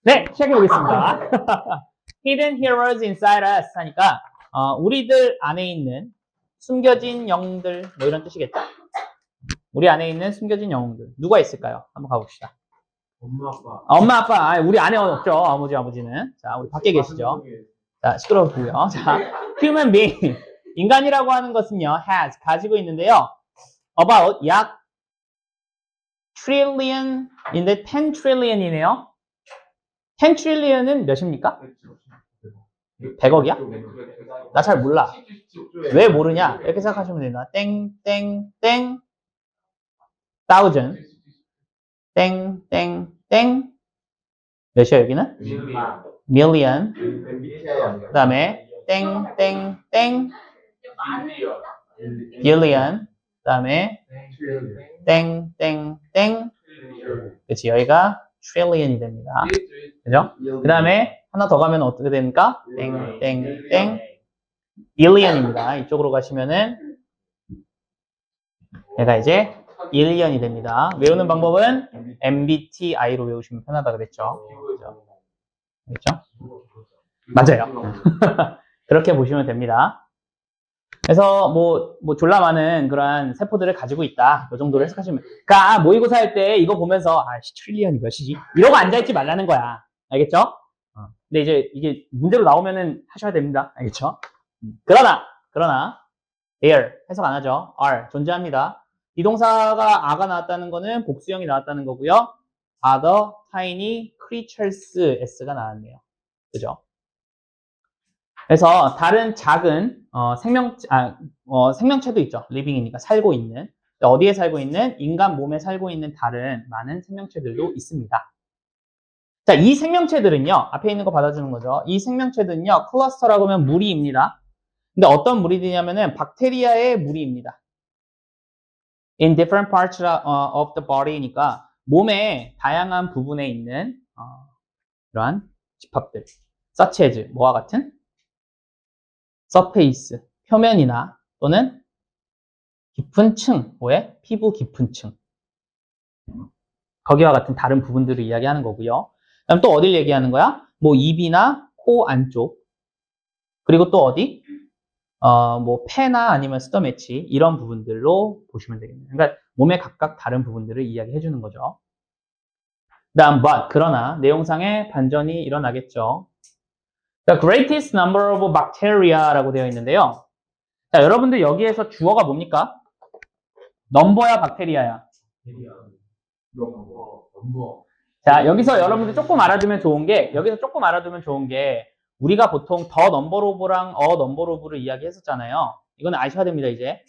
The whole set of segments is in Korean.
네, 시작해보겠습니다. Hidden heroes inside us 하니까 우리들 안에 있는 숨겨진 영웅들 뭐 이런 뜻이겠죠? 우리 안에 있는 숨겨진 영웅들 누가 있을까요? 한번 가봅시다. 엄마 아빠. 엄마 아빠. 우리 안에 없죠. 아버지는. 자, 우리 밖에 계시죠. 자, 시끄럽고요. 자, human being 인간이라고 하는 것은요, has 가지고 있는데요. about 약 trillion인데 10 trillion이네요. 10 trillion은 몇입니까? 100억이야? 나 잘 몰라. 왜 모르냐? 이렇게 생각하시면 됩니다. 땡땡땡 thousand 땡땡땡 몇이야 여기는? million 그 다음에 땡땡땡 billion 그 다음에 땡땡땡 그치 여기가 trillion이 됩니다. 그죠? 그 다음에 하나 더 가면 어떻게 됩니까? 땡땡땡 billion입니다. 이쪽으로 가시면은 얘가 이제 1년이 됩니다. 외우는 방법은 MBTI로 외우시면 편하다 그랬죠. 그렇죠? 맞아요. 그렇게 보시면 됩니다. 그래서 뭐 졸라 많은 그러한 세포들을 가지고 있다. 이 정도로 해석하시면. 그러니까 모의고사 할 때 이거 보면서 트릴리언이 몇이지? 이러고 앉아있지 말라는 거야. 알겠죠? 근데 이제 이게 문제로 나오면은 하셔야 됩니다. 알겠죠? 그러나 there 해석 안 하죠. are 존재합니다. 비동사가 a가 나왔다는 거는 복수형이 나왔다는 거고요. other tiny creatures s가 나왔네요. 그죠? 그래서 다른 작은 생명체도 있죠. living이니까 살고 있는. 어디에 살고 있는? 인간 몸에 살고 있는 다른 많은 생명체들도 있습니다. 자, 이 생명체들은요. 앞에 있는 거 받아주는 거죠. 이 생명체들은요. 클러스터라고 하면 무리입니다. 근데 어떤 무리들이냐면은 박테리아의 무리입니다. In different parts of the body니까 몸의 다양한 부분에 있는 이러한 집합들. such as 뭐와 같은? surface, 표면이나 또는 깊은 층, 뭐에? 피부 깊은 층. 거기와 같은 다른 부분들을 이야기하는 거고요. 그다음 또 어딜 얘기하는 거야? 뭐 입이나 코 안쪽. 그리고 또 어디? 뭐 폐나 아니면 스토매치 이런 부분들로 보시면 되겠네요. 그러니까 몸의 각각 다른 부분들을 이야기해 주는 거죠. 그다음 but 그러나 내용상의 반전이 일어나겠죠. The greatest number of bacteria라고 되어 있는데요. 자, 여러분들 여기에서 주어가 뭡니까? 넘버야 박테리아야? 넘버. 자, 여기서 여러분들 조금 알아두면 좋은 게 우리가 보통 더 넘버 오브랑 넘버 오브를 이야기했었잖아요. 이거는 아셔야 됩니다, 이제.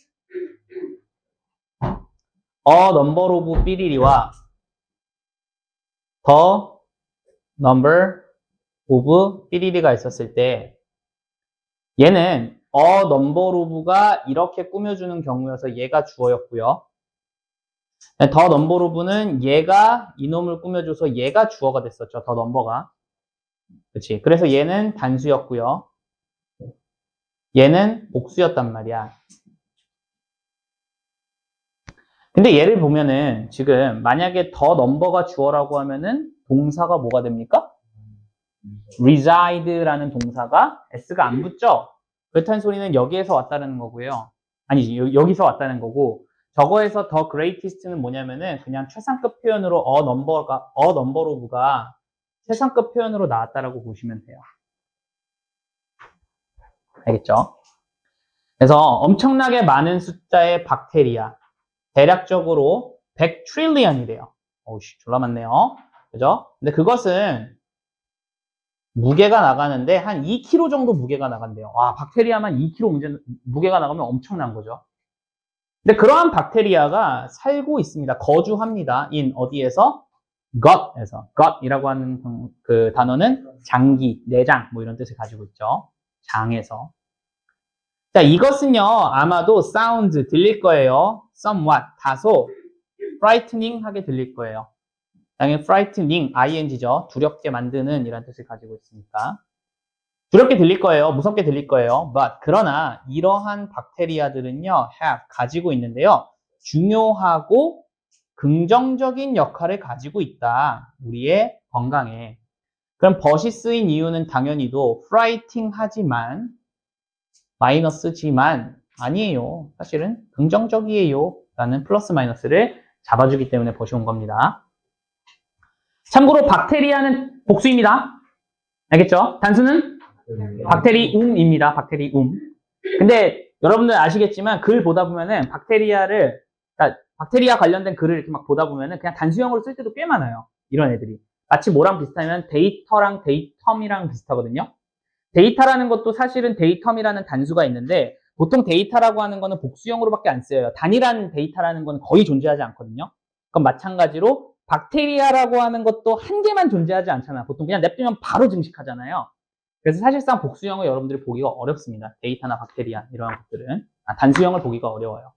넘버 오브 삐리리와 더 넘버 오브 삐리리가 있었을 때 얘는 넘버 오브가 이렇게 꾸며주는 경우여서 얘가 주어였고요. 더 넘버 오브는 얘가 이놈을 꾸며줘서 얘가 주어가 됐었죠. 더 넘버가. 그치. 그래서 얘는 단수였고요. 얘는 복수였단 말이야. 근데 얘를 보면은 지금 만약에 더 넘버가 주어라고 하면은 동사가 뭐가 됩니까? reside라는 동사가 s가 안 붙죠? 그렇다는 소리는 여기에서 왔다는 거고요. 아니지, 여기서 왔다는 거고 저거에서 더 greatest는 뭐냐면은 그냥 최상급 표현으로 넘버 오브가 최상급 표현으로 나왔다라고 보시면 돼요. 알겠죠? 그래서 엄청나게 많은 숫자의 박테리아 대략적으로 100 트릴리언이래요. 어우씨, 졸라 많네요. 그죠? 근데 그것은 무게가 나가는데 한 2kg 정도 무게가 나간대요. 와, 박테리아만 2kg 무게가 나가면 엄청난 거죠. 근데 그러한 박테리아가 살고 있습니다. 거주합니다. 어디에서? gut에서. gut이라고 하는 그 단어는 장기, 내장 뭐 이런 뜻을 가지고 있죠. 장에서. 자, 이것은요 아마도 sounds 들릴 거예요. somewhat 다소 frightening 하게 들릴 거예요. 당연히 frightening ing죠. 두렵게 만드는 이란 뜻을 가지고 있으니까 두렵게 들릴 거예요. 무섭게 들릴 거예요. but 그러나 이러한 박테리아들은요 have 가지고 있는데요. 중요하고 긍정적인 역할을 가지고 있다. 우리의 건강해. 그럼 벗이 쓰인 이유는 당연히도 프라이팅 하지만 마이너스지만 아니에요. 사실은 긍정적이에요. 라는 플러스 마이너스를 잡아주기 때문에 벗이 온 겁니다. 참고로 박테리아는 복수입니다. 알겠죠? 단수는 박테리움입니다. 박테리움. 근데 여러분들 아시겠지만 글 보다 보면은 그러니까 박테리아 관련된 글을 이렇게 막 보다 보면은 그냥 단수형으로 쓸 때도 꽤 많아요. 이런 애들이. 마치 뭐랑 비슷하면 데이터랑 데이텀이랑 비슷하거든요. 데이터라는 것도 사실은 데이텀이라는 단수가 있는데 보통 데이터라고 하는 거는 복수형으로밖에 안 쓰여요. 단일한 데이터라는 건 거의 존재하지 않거든요. 그럼 마찬가지로 박테리아라고 하는 것도 한 개만 존재하지 않잖아. 보통 그냥 냅두면 바로 증식하잖아요. 그래서 사실상 복수형을 여러분들이 보기가 어렵습니다. 데이터나 박테리아 이런 것들은. 단수형을 보기가 어려워요.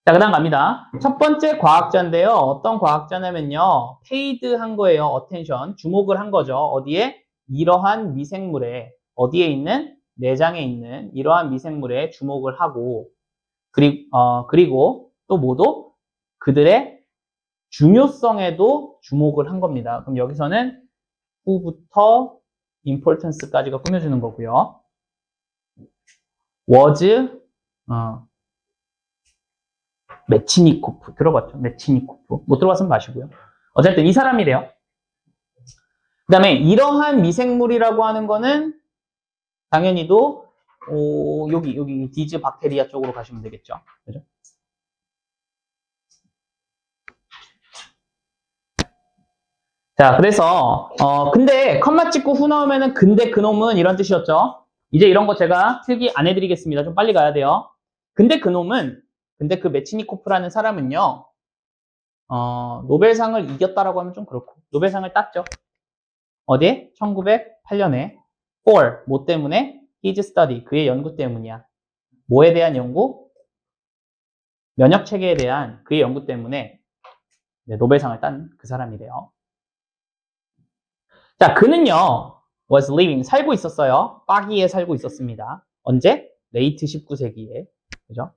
자, 그 다음 갑니다. 첫 번째 과학자인데요. 어떤 과학자냐면요. 페이드한 거예요. 어텐션. 주목을 한 거죠. 어디에? 이러한 미생물에, 어디에 있는? 내장에 있는 이러한 미생물에 주목을 하고, 그리고 또 뭐도? 그들의 중요성에도 주목을 한 겁니다. 그럼 여기서는 who부터 importance까지가 꾸며주는 거고요. was, 메치니코프. 들어봤죠? 메치니코프. 못 들어봤으면 마시고요. 어쨌든 이 사람이래요. 그 다음에 이러한 미생물이라고 하는 거는 당연히도 여기 디즈 박테리아 쪽으로 가시면 되겠죠. 그죠? 자, 그래서 근데 컴마 찍고 후 나오면은 근데 그놈은 이런 뜻이었죠. 이제 이런 거 제가 필기 안 해드리겠습니다. 좀 빨리 가야 돼요. 근데 그 메치니코프라는 사람은요, 노벨상을 이겼다라고 하면 좀 그렇고, 노벨상을 땄죠. 어디에? 1908년에. for, 뭐 때문에? his study, 그의 연구 때문이야. 뭐에 대한 연구? 면역 체계에 대한 그의 연구 때문에 노벨상을 딴 그 사람이래요. 자, 그는요, was living, 살고 있었어요. 파기에 살고 있었습니다. 언제? 레이트 19세기에. 그죠?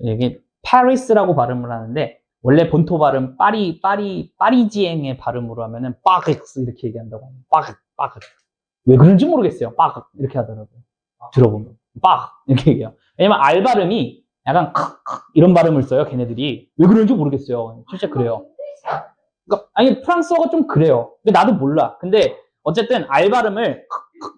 여기 파리스라고 발음을 하는데 원래 본토 발음 파리지앵의 발음으로 하면은 빠그스 이렇게 얘기한다고 합니다. 빠그. 왜 그런지 모르겠어요. 빠그 이렇게 하더라고요. 들어보면 빠그 이렇게 얘기해요. 왜냐면 알 발음이 약간 이런 발음을 써요. 걔네들이 왜 그런지 모르겠어요. 진짜 그래요. 그러니까 아니 프랑스어가 좀 그래요. 근데 나도 몰라. 근데 어쨌든 알 발음을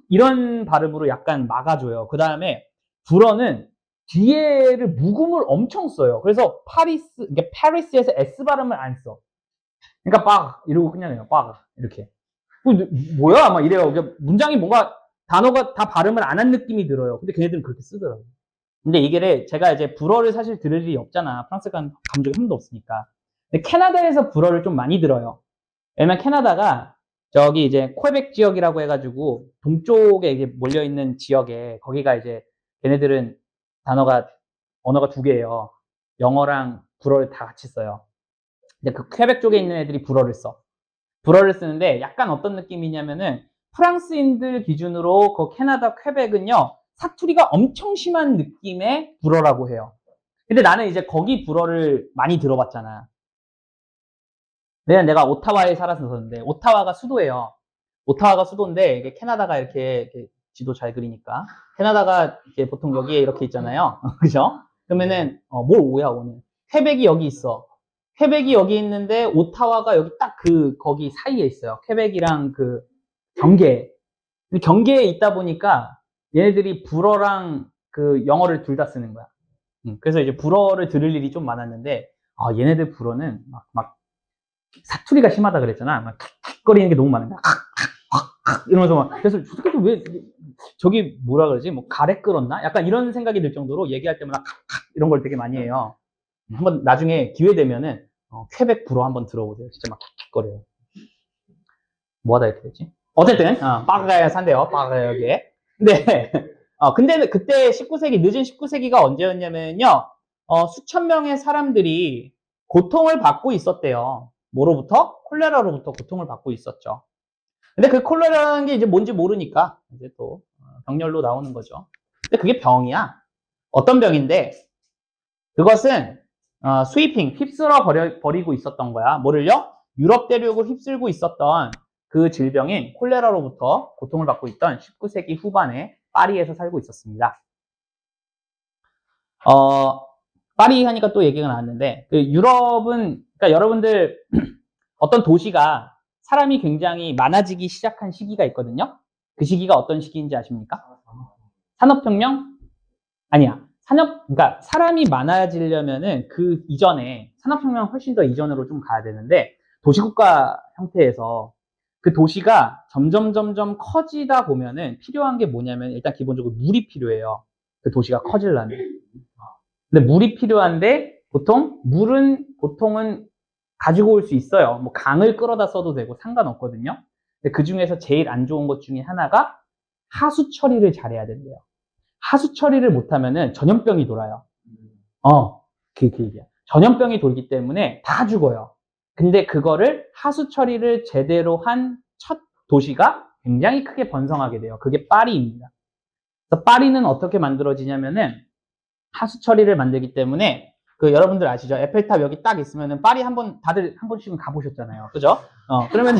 이런 발음으로 약간 막아줘요. 그 다음에 불어는 뒤에를 묵음을 엄청 써요. 그래서 그러니까 파리스에서 S 발음을 안 써. 그러니까 빡 이러고 그냥 해요. 빡 이렇게. 뭐야? 막 이래요. 그러니까 문장이 뭔가 단어가 다 발음을 안 한 느낌이 들어요. 근데 걔네들은 그렇게 쓰더라고요. 근데 이게 제가 이제 불어를 사실 들을 일이 없잖아. 프랑스 간 적이 한 번도 없으니까. 근데 캐나다에서 불어를 좀 많이 들어요. 왜냐면 캐나다가 저기 이제 퀘벡 지역이라고 해가지고 동쪽에 이제 몰려있는 지역에 거기가 이제 걔네들은 언어가 두 개예요. 영어랑 불어를 다 같이 써요. 근데 그 퀘벡 쪽에 있는 애들이 불어를 써. 불어를 쓰는데 약간 어떤 느낌이냐면은 프랑스인들 기준으로 그 캐나다 퀘벡은요, 사투리가 엄청 심한 느낌의 불어라고 해요. 근데 나는 이제 거기 불어를 많이 들어봤잖아. 내가 오타와에 살았었는데, 오타와가 수도예요. 오타와가 수도인데, 이게 캐나다가 이렇게 지도 잘 그리니까. 캐나다가 이렇게 보통 여기에 이렇게 있잖아요. 그죠? 그러면은, 뭘 오야, 오늘. 퀘벡이 여기 있어. 퀘벡이 여기 있는데, 오타와가 여기 딱 거기 사이에 있어요. 퀘벡이랑 경계. 경계에 있다 보니까, 얘네들이 불어랑 영어를 둘 다 쓰는 거야. 그래서 이제 불어를 들을 일이 좀 많았는데, 얘네들 불어는 막 사투리가 심하다 그랬잖아. 막 킥킥거리는 게 너무 많은 거야. 이러면서 막 그래서 저새끼들 왜 저기 뭐라 그러지? 뭐 가래 끓었나? 약간 이런 생각이 들 정도로 얘기할 때마다 이런 걸 되게 많이 해요. 한번 나중에 기회 되면은 퀘벡 불어 한번 들어보세요. 진짜 막 킥킥거려요. 뭐하다 이렇게 되지? 어쨌든 빠가야 산대요. 빠가야게. 근데 그때 19세기 늦은 19세기가 언제였냐면요. 수천 명의 사람들이 고통을 받고 있었대요. 뭐로부터? 콜레라로부터 고통을 받고 있었죠. 근데 그 콜레라라는 게 이제 뭔지 모르니까 이제 또 병렬로 나오는 거죠. 근데 그게 병이야. 어떤 병인데 그것은 스위핑, 휩쓸어 버리고 있었던 거야. 뭐를요? 유럽 대륙을 휩쓸고 있었던 그 질병인 콜레라로부터 고통을 받고 있던 19세기 후반에 파리에서 살고 있었습니다. 파리 하니까 또 얘기가 나왔는데, 그 유럽은, 그러니까 여러분들 어떤 도시가 사람이 굉장히 많아지기 시작한 시기가 있거든요. 그 시기가 어떤 시기인지 아십니까? 산업혁명? 아니야. 그러니까 사람이 많아지려면은 그 이전에 산업혁명 훨씬 더 이전으로 좀 가야 되는데, 도시국가 형태에서 그 도시가 점점 커지다 보면은 필요한 게 뭐냐면 일단 기본적으로 물이 필요해요. 그 도시가 커지려면. 근데 물이 필요한데 보통은 가지고 올 수 있어요. 뭐 강을 끌어다 써도 되고 상관없거든요. 근데 그 중에서 제일 안 좋은 것 중에 하나가 하수 처리를 잘해야 된대요. 하수 처리를 못하면은 전염병이 돌아요. 그 얘기야. 전염병이 돌기 때문에 다 죽어요. 근데 그거를 하수 처리를 제대로 한 첫 도시가 굉장히 크게 번성하게 돼요. 그게 파리입니다. 그래서 파리는 어떻게 만들어지냐면은 하수 처리를 만들기 때문에 그 여러분들 아시죠? 에펠탑 여기 딱 있으면은 파리 다들 한 번씩은 가보셨잖아요. 그죠? 그러면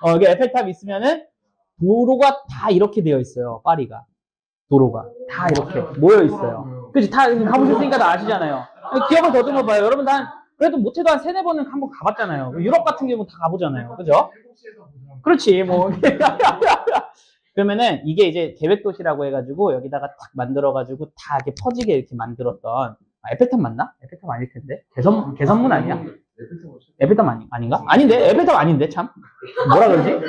여기 에펠탑 있으면은 도로가 다 이렇게 되어 있어요. 파리가. 도로가 다 이렇게 모여 있어요. 그치? 다 가보셨으니까 다 아시잖아요. 기억을 더듬어 봐요. 여러분 그래도 못해도 한 3-4번은 한번 가봤잖아요. 유럽 같은 경우는 다 가보잖아요. 그죠? 그렇지, 뭐. 그러면은 이게 이제 계획도시라고 해가지고 여기다가 딱 만들어가지고 다 이렇게 퍼지게 이렇게 만들었던, 에펠탑 맞나? 에펠탑 아닐 텐데. 개선문 아니야? 에펠탑 아닌가? 아닌데? 에펠탑 아닌데, 참. 뭐라 그러지?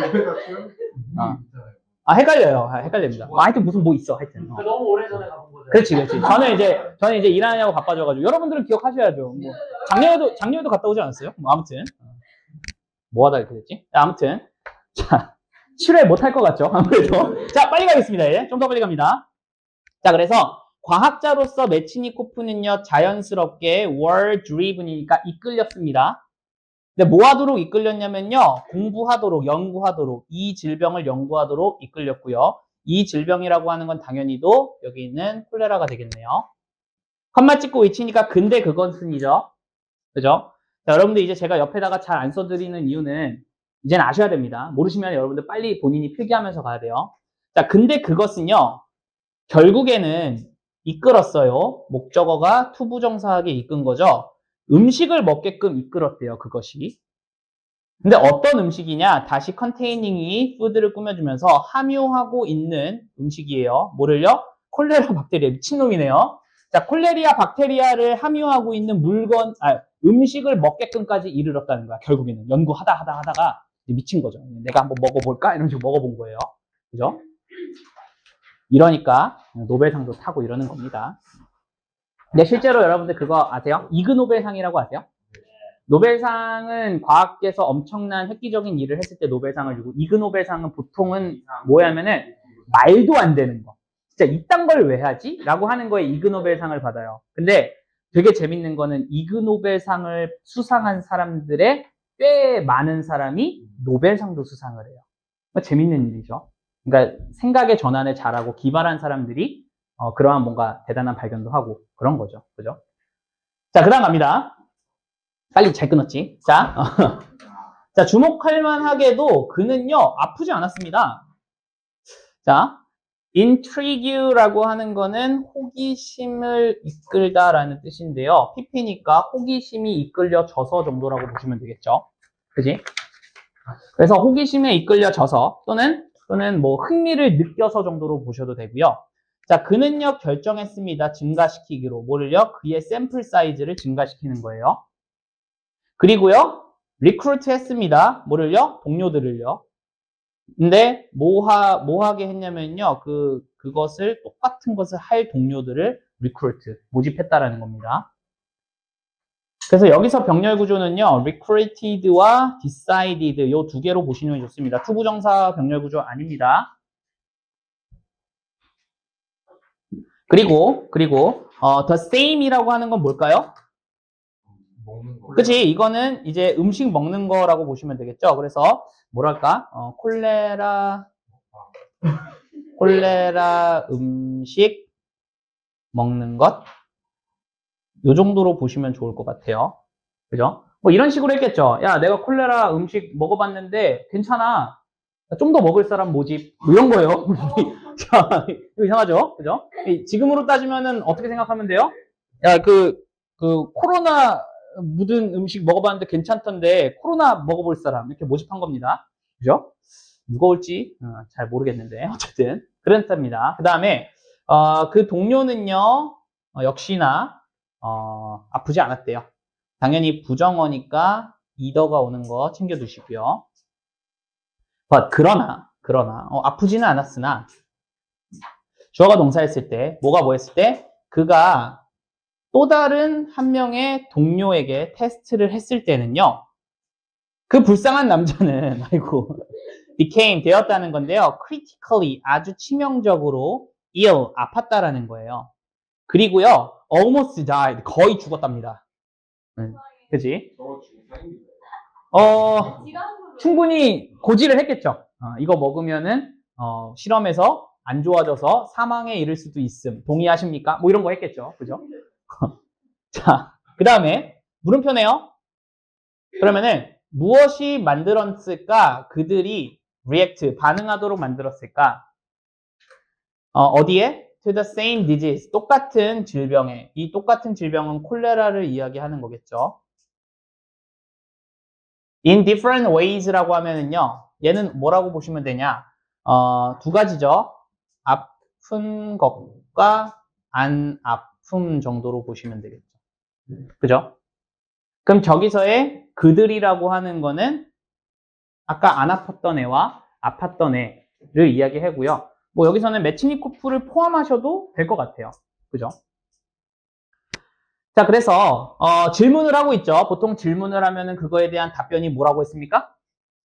헷갈려요. 헷갈립니다. 하여튼 무슨 뭐 있어, 하여튼. 너무 오래전에 가본 거죠. 그렇지. 저는 이제 일하느냐고 바빠져가지고. 여러분들은 기억하셔야죠. 뭐, 작년에도 갔다 오지 않았어요? 뭐, 아무튼. 뭐 하다 이렇게 됐지? 아무튼. 자, 7회 못할 것 같죠? 아무래도. 자, 빨리 가겠습니다. 예. 좀 더 빨리 갑니다. 자, 그래서 과학자로서 메치니코프는요, 자연스럽게 were driven이니까 이끌렸습니다. 근데 뭐 하도록 이끌렸냐면요, 공부하도록, 연구하도록, 이 질병을 연구하도록 이끌렸고요. 이 질병이라고 하는 건 당연히도 여기 있는 콜레라가 되겠네요. 컴마 찍고 위치니까 근데 그것은이죠. 그죠? 자, 여러분들 이제 제가 옆에다가 잘 안 써드리는 이유는 이제는 아셔야 됩니다. 모르시면 여러분들 빨리 본인이 필기하면서 가야 돼요. 자, 근데 그것은요, 결국에는 이끌었어요. 목적어가 투부정사하게 이끈 거죠. 음식을 먹게끔 이끌었대요, 그것이. 근데 어떤 음식이냐? 다시 컨테이닝이 푸드를 꾸며주면서 함유하고 있는 음식이에요. 뭐를요? 콜레라 박테리아. 미친놈이네요. 자, 콜레리아 박테리아를 함유하고 있는 음식을 먹게끔까지 이르렀다는 거야. 결국에는 연구하다가 미친 거죠. 내가 한번 먹어볼까? 이런 식으로 먹어본 거예요. 그죠? 이러니까 노벨상도 타고 이러는 겁니다. 근데 실제로 여러분들 그거 아세요? 이그노벨상이라고 아세요? 노벨상은 과학계에서 엄청난 획기적인 일을 했을 때 노벨상을 주고, 이그노벨상은 보통은 뭐냐면은 말도 안 되는 거. 진짜 이딴 걸 왜 하지? 라고 하는 거에 이그노벨상을 받아요. 근데 되게 재밌는 거는 이그노벨상을 수상한 사람들의 꽤 많은 사람이 노벨상도 수상을 해요. 재밌는 일이죠. 그러니까 생각의 전환을 잘하고 기발한 사람들이 그러한 뭔가 대단한 발견도 하고 그런 거죠. 그죠? 자, 그 다음 갑니다. 빨리 잘 끊었지. 자, 자, 주목할 만하게도 그는요, 아프지 않았습니다. 자, intrigue라고 하는 거는 호기심을 이끌다라는 뜻인데요. PP니까 호기심이 이끌려져서 정도라고 보시면 되겠죠. 그지? 그래서 호기심에 이끌려져서 또는 뭐 흥미를 느껴서 정도로 보셔도 되고요. 자, 그는요, 결정했습니다. 증가시키기로. 뭐를요? 그의 샘플 사이즈를 증가시키는 거예요. 그리고요, 리크루트 했습니다. 뭐를요? 동료들을요. 근데 뭐 하게 했냐면요, 그것을 똑같은 것을 할 동료들을 리크루트, 모집했다라는 겁니다. 그래서 여기서 병렬 구조는요, recruited와 decided 요 두 개로 보시면 좋습니다. 투부정사 병렬 구조 아닙니다. 그리고 the same이라고 하는 건 뭘까요? 먹는 거. 그치? 이거는 이제 음식 먹는 거라고 보시면 되겠죠. 그래서 뭐랄까? 콜레라 음식 먹는 것? 요 정도로 보시면 좋을 것 같아요. 그죠? 뭐 이런 식으로 했겠죠. 야, 내가 콜레라 음식 먹어봤는데 괜찮아. 좀 더 먹을 사람 모집. 뭐 이런 거예요. 자, 이거 이상하죠? 그죠? 지금으로 따지면은 어떻게 생각하면 돼요? 야, 코로나 묻은 음식 먹어봤는데 괜찮던데 코로나 먹어볼 사람 이렇게 모집한 겁니다. 그죠? 누가 올지 잘 모르겠는데 어쨌든 그렇답니다. 그 다음에 그 동료는요 역시나 아프지 않았대요. 당연히 부정어니까 이더가 오는 거 챙겨두시고요. 그러나 아프지는 않았으나 주어가 동사했을 때 뭐가 뭐 했을 때 그가 또 다른 한 명의 동료에게 테스트를 했을 때는요 그 불쌍한 남자는 아이고 became 되었다는 건데요 critically 아주 치명적으로 ill 아팠다라는 거예요. 그리고요 almost died 거의 죽었답니다. 그치? 충분히 고지를 했겠죠. 이거 먹으면은 실험에서 안 좋아져서 사망에 이를 수도 있음. 동의하십니까? 뭐 이런 거 했겠죠. 그죠? 자, 그 다음에 물음표네요. 그러면은 무엇이 만들었을까? 그들이 react, 반응하도록 만들었을까? 어디에? To the same disease, 똑같은 질병에. 이 똑같은 질병은 콜레라를 이야기하는 거겠죠. In different ways라고 하면은요, 얘는 뭐라고 보시면 되냐? 두 가지죠. 아픈 것과 안 아픔 정도로 보시면 되겠죠. 그죠? 그럼 저기서의 그들이라고 하는 거는 아까 안 아팠던 애와 아팠던 애를 이야기하고요. 뭐 여기서는 메치니코프를 포함하셔도 될 것 같아요. 그죠? 자, 그래서 질문을 하고 있죠. 보통 질문을 하면은 그거에 대한 답변이 뭐라고 했습니까?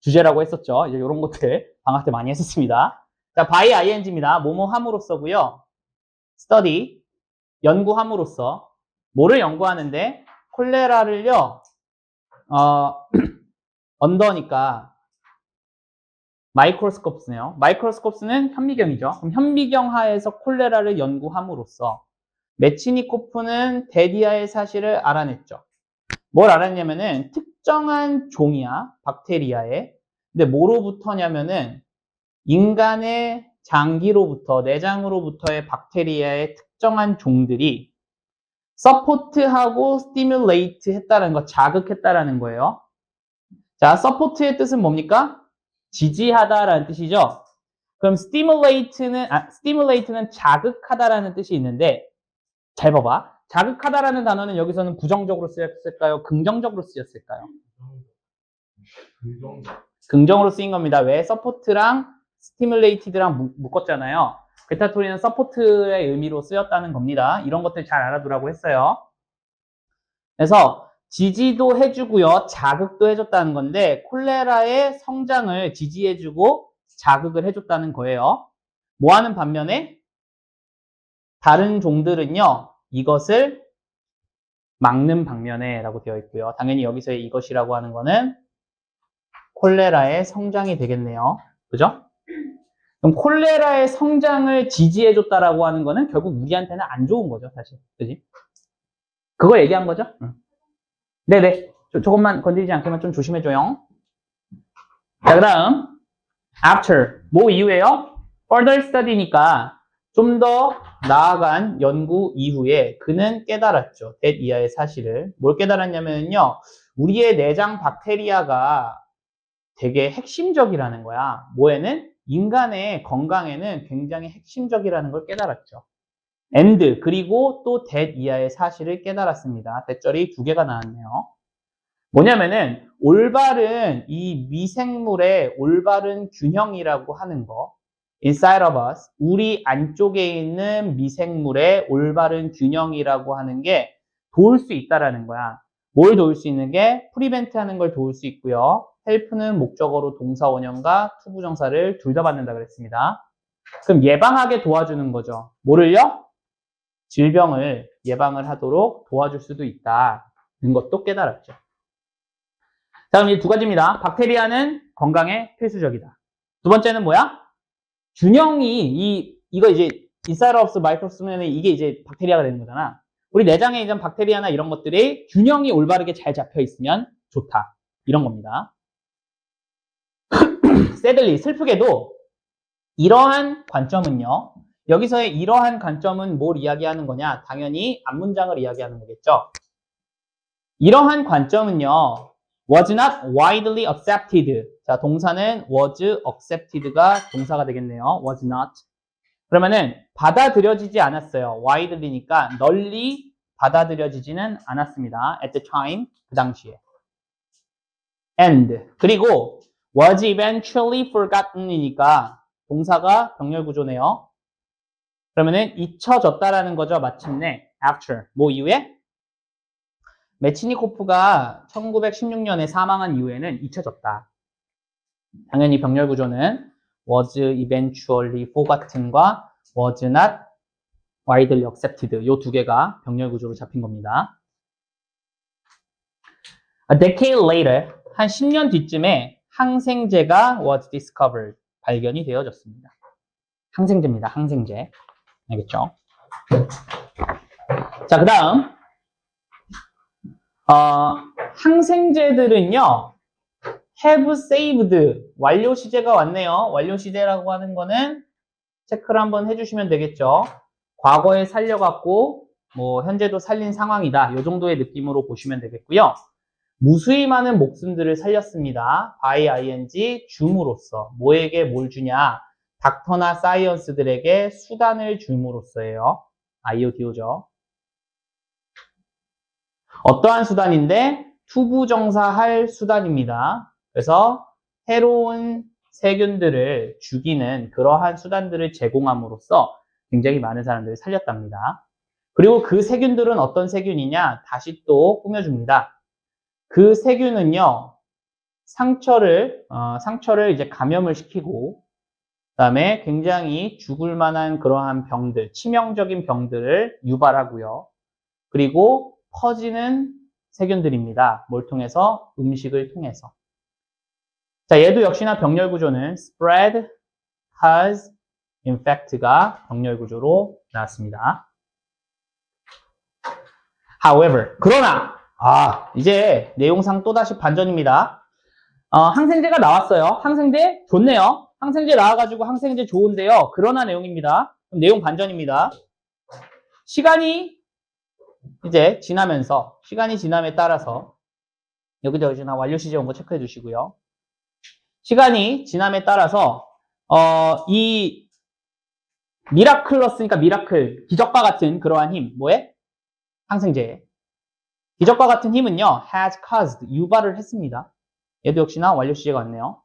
주제라고 했었죠. 이제 이런 것들 방학 때 많이 했었습니다. 자, by ing입니다. 뭐뭐 함으로써고요. study 연구함으로써 뭐를 연구하는데 콜레라를요. 언더니까 마이크로스코프스네요. 마이크로스코프스는 현미경이죠. 그럼 현미경 하에서 콜레라를 연구함으로써 메치니코프는 데디아의 사실을 알아냈죠. 뭘 알았냐면은 특정한 종이야, 박테리아에. 근데 뭐로부터냐면은 인간의 장기로부터, 내장으로부터의 박테리아의 특정한 종들이 서포트하고 스티뮬레이트 했다는 거, 자극했다라는 거예요. 자, 서포트의 뜻은 뭡니까? 지지하다라는 뜻이죠. 그럼 스티뮬레이트는 자극하다라는 뜻이 있는데 잘 봐봐. 자극하다라는 단어는 여기서는 부정적으로 쓰였을까요? 긍정적으로 쓰였을까요? 긍정으로 쓰인 겁니다. 왜? 서포트랑 스티뮬레이티드랑 묶었잖아요. 베타토리는 서포트의 의미로 쓰였다는 겁니다. 이런 것들 잘 알아두라고 했어요. 그래서 지지도 해주고요. 자극도 해줬다는 건데 콜레라의 성장을 지지해주고 자극을 해줬다는 거예요. 뭐 하는 반면에 다른 종들은요. 이것을 막는 방면에 라고 되어 있고요. 당연히 여기서의 이것이라고 하는 거는 콜레라의 성장이 되겠네요. 그죠? 그럼 콜레라의 성장을 지지해줬다라고 하는 거는 결국 우리한테는 안 좋은 거죠, 사실. 그지? 그거 얘기한 거죠? 응. 네네. 조금만 건드리지 않게만 좀 조심해줘요. 자, 그 다음. after. 뭐 이후에요? further study니까 좀 더 나아간 연구 이후에 그는 깨달았죠. that 이하의 사실을. 뭘 깨달았냐면요. 우리의 내장 박테리아가 되게 핵심적이라는 거야. 뭐에는? 인간의 건강에는 굉장히 핵심적이라는 걸 깨달았죠. and 그리고 또 that 이하의 사실을 깨달았습니다. 대절이 두 개가 나왔네요. 뭐냐면은 올바른 이 미생물의 올바른 균형이라고 하는 거 inside of us 우리 안쪽에 있는 미생물의 올바른 균형이라고 하는 게 도울 수 있다라는 거야. 뭘 도울 수 있는 게 프리벤트 하는 걸 도울 수 있고요. 헬프는 목적어로 동사 원형과 투부정사를 둘 다 받는다 그랬습니다. 그럼 예방하게 도와주는 거죠. 뭐를요? 질병을 예방을 하도록 도와줄 수도 있다는 것도 깨달았죠. 자, 그럼 이 두 가지입니다. 박테리아는 건강에 필수적이다. 두 번째는 뭐야? 균형이 이거 이제 인사이러스 마이크로스면은 이게 이제 박테리아가 되는 거잖아. 우리 내장에 있는 박테리아나 이런 것들이 균형이 올바르게 잘 잡혀 있으면 좋다. 이런 겁니다. sadly, 슬프게도 이러한 관점은요. 여기서의 이러한 관점은 뭘 이야기하는 거냐? 당연히 앞문장을 이야기하는 거겠죠. 이러한 관점은요. was not widely accepted. 자, 동사는 was accepted가 동사가 되겠네요. was not. 그러면은 받아들여지지 않았어요. widely니까 널리 받아들여지지는 않았습니다. at the time, 그 당시에. and 그리고 was eventually forgotten이니까 동사가 병렬 구조네요. 그러면은 잊혀졌다라는 거죠. 마침내 after 뭐 이후에 메치니코프가 1916년에 사망한 이후에는 잊혀졌다. 당연히 병렬 구조는 was eventually forgotten과 was not widely accepted 이 두 개가 병렬 구조로 잡힌 겁니다. A decade later, 한 10년 뒤쯤에 항생제가 was discovered, 발견이 되어졌습니다. 항생제입니다. 항생제. 알겠죠? 자, 그 다음 항생제들은요 have saved, 완료 시제가 왔네요. 완료 시제라고 하는 거는 체크를 한번 해주시면 되겠죠. 과거에 살려갖고 뭐 현재도 살린 상황이다. 이 정도의 느낌으로 보시면 되겠고요. 무수히 많은 목숨들을 살렸습니다. by ing, 줌으로써. 뭐에게 뭘 주냐? 닥터나 사이언스들에게 수단을 줌으로써예요. IODO죠. 어떠한 수단인데? 투부정사할 수단입니다. 그래서 해로운 세균들을 죽이는 그러한 수단들을 제공함으로써 굉장히 많은 사람들을 살렸답니다. 그리고 그 세균들은 어떤 세균이냐? 다시 또 꾸며줍니다. 그 세균은요, 상처를 이제 감염을 시키고, 그 다음에 굉장히 죽을 만한 그러한 병들, 치명적인 병들을 유발하고요. 그리고 퍼지는 세균들입니다. 뭘 통해서? 음식을 통해서. 자, 얘도 역시나 병렬 구조는 spread, cause, infect가 병렬 구조로 나왔습니다. However, 그러나 이제 내용상 또다시 반전입니다. 항생제가 나왔어요. 항생제 좋네요. 항생제 나와가지고 항생제 좋은데요. 그러나 내용입니다. 그럼 내용 반전입니다. 시간이 이제 지나면서, 시간이 지남에 따라서 여기저기나 완료 시제 온 거 체크해 주시고요. 시간이 지남에 따라서 이 미라클러스니까 미라클, 기적과 같은 그러한 힘, 뭐에? 항생제. 기적과 같은 힘은요, has caused, 유발을 했습니다. 얘도 역시나 완료 시제가 왔네요.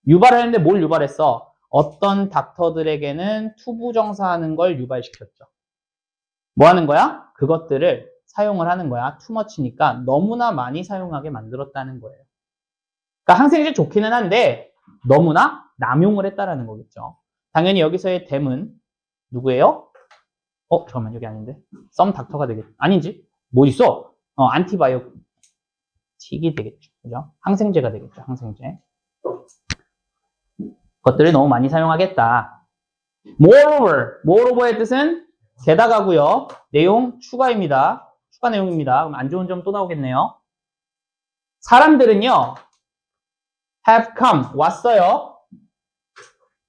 유발을 했는데 뭘 유발했어? 어떤 닥터들에게는 투부정사하는 걸 유발시켰죠. 뭐 하는 거야? 그것들을 사용을 하는 거야. 투머치니까 너무나 많이 사용하게 만들었다는 거예요. 그러니까 항생제 좋기는 한데 너무나 남용을 했다라는 거겠죠. 당연히 여기서의 댐은 누구예요? 잠깐만 여기 아닌데. 썸 닥터가 되겠죠. 아닌지? 뭐 있어? 안티바이오틱이 되겠죠. 그죠? 항생제가 되겠죠. 항생제. 그것들을 너무 많이 사용하겠다. moreover의 뜻은 게다가고요. 내용 추가입니다. 추가 내용입니다. 그럼 안 좋은 점 또 나오겠네요. 사람들은요. have come, 왔어요.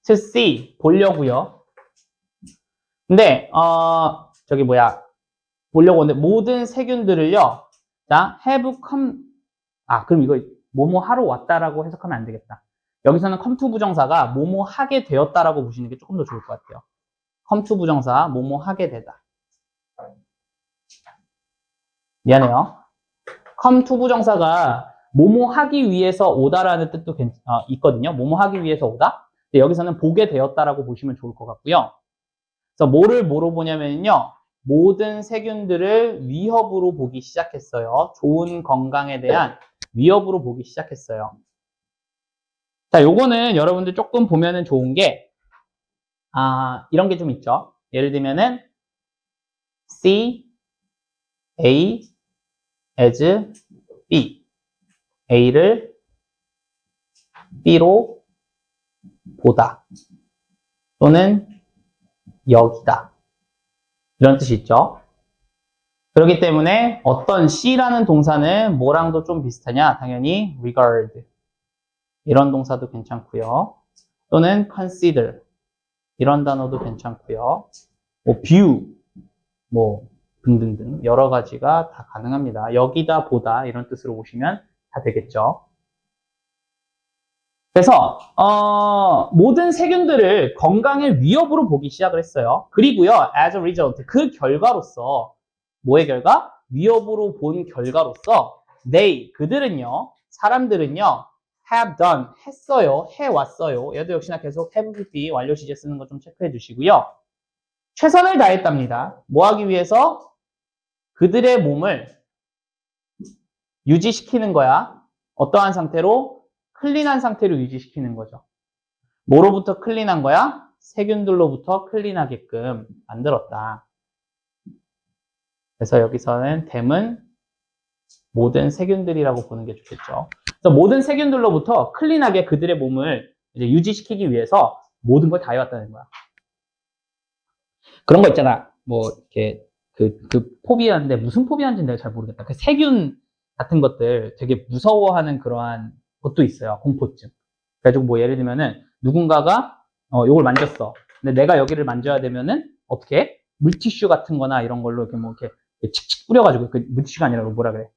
to see, 보려고요. 근데 보려고 하는데 모든 세균들을요. 자, have come, 그럼 이거 뭐뭐 하러 왔다라고 해석하면 안 되겠다. 여기서는 come to 부정사가 뭐뭐 하게 되었다라고 보시는 게 조금 더 좋을 것 같아요. come to 부정사, 뭐뭐 하게 되다. 미안해요. come to 부정사가 뭐뭐 하기 위해서 오다라는 뜻도 있거든요. 뭐뭐 하기 위해서 오다. 근데 여기서는 보게 되었다라고 보시면 좋을 것 같고요. 그래서 뭐로 보냐면요. 모든 세균들을 위협으로 보기 시작했어요. 좋은 건강에 대한 위협으로 보기 시작했어요. 자, 요거는 여러분들 조금 보면은 좋은 게, 이런 게 좀 있죠. 예를 들면은, C, A, as, B. A를 B로 보다. 또는 여기다. 이런 뜻이 있죠. 그렇기 때문에 어떤 C라는 동사는 뭐랑도 좀 비슷하냐? 당연히 regard. 이런 동사도 괜찮고요. 또는 consider. 이런 단어도 괜찮고요. 뭐 view. 뭐 등등등 여러 가지가 다 가능합니다. 여기다 보다 이런 뜻으로 보시면 다 되겠죠. 그래서 모든 세균들을 건강의 위협으로 보기 시작을 했어요. 그리고요, as a result, 그 결과로서 뭐의 결과? 위협으로 본 결과로서 그들은요, 사람들은요, have done, 했어요, 해왔어요. 얘도 역시나 계속 have pp 완료 시제 쓰는 거 좀 체크해 주시고요. 최선을 다했답니다. 뭐 하기 위해서? 그들의 몸을 유지시키는 거야. 어떠한 상태로? 클린한 상태로 유지시키는 거죠. 뭐로부터 클린한 거야? 세균들로부터 클린하게끔 만들었다. 그래서 여기서는 댐은 모든 세균들이라고 보는 게 좋겠죠. 그래서 모든 세균들로부터 클린하게 그들의 몸을 이제 유지시키기 위해서 모든 걸 다 해왔다는 거야. 그런 거 있잖아. 뭐 이렇게 그 포비아인데 무슨 포비아인지 내가 잘 모르겠다. 그 세균 같은 것들 되게 무서워하는 그러한 것도 있어요. 공포증. 그래가지고 뭐 예를 들면은 누군가가 요걸 만졌어. 근데 내가 여기를 만져야 되면은 어떻게 해? 물티슈 같은 거나 이런 걸로 이렇게 뭐 이렇게 칙칙 뿌려가지고 그 물티슈가 아니라 뭐라 그래?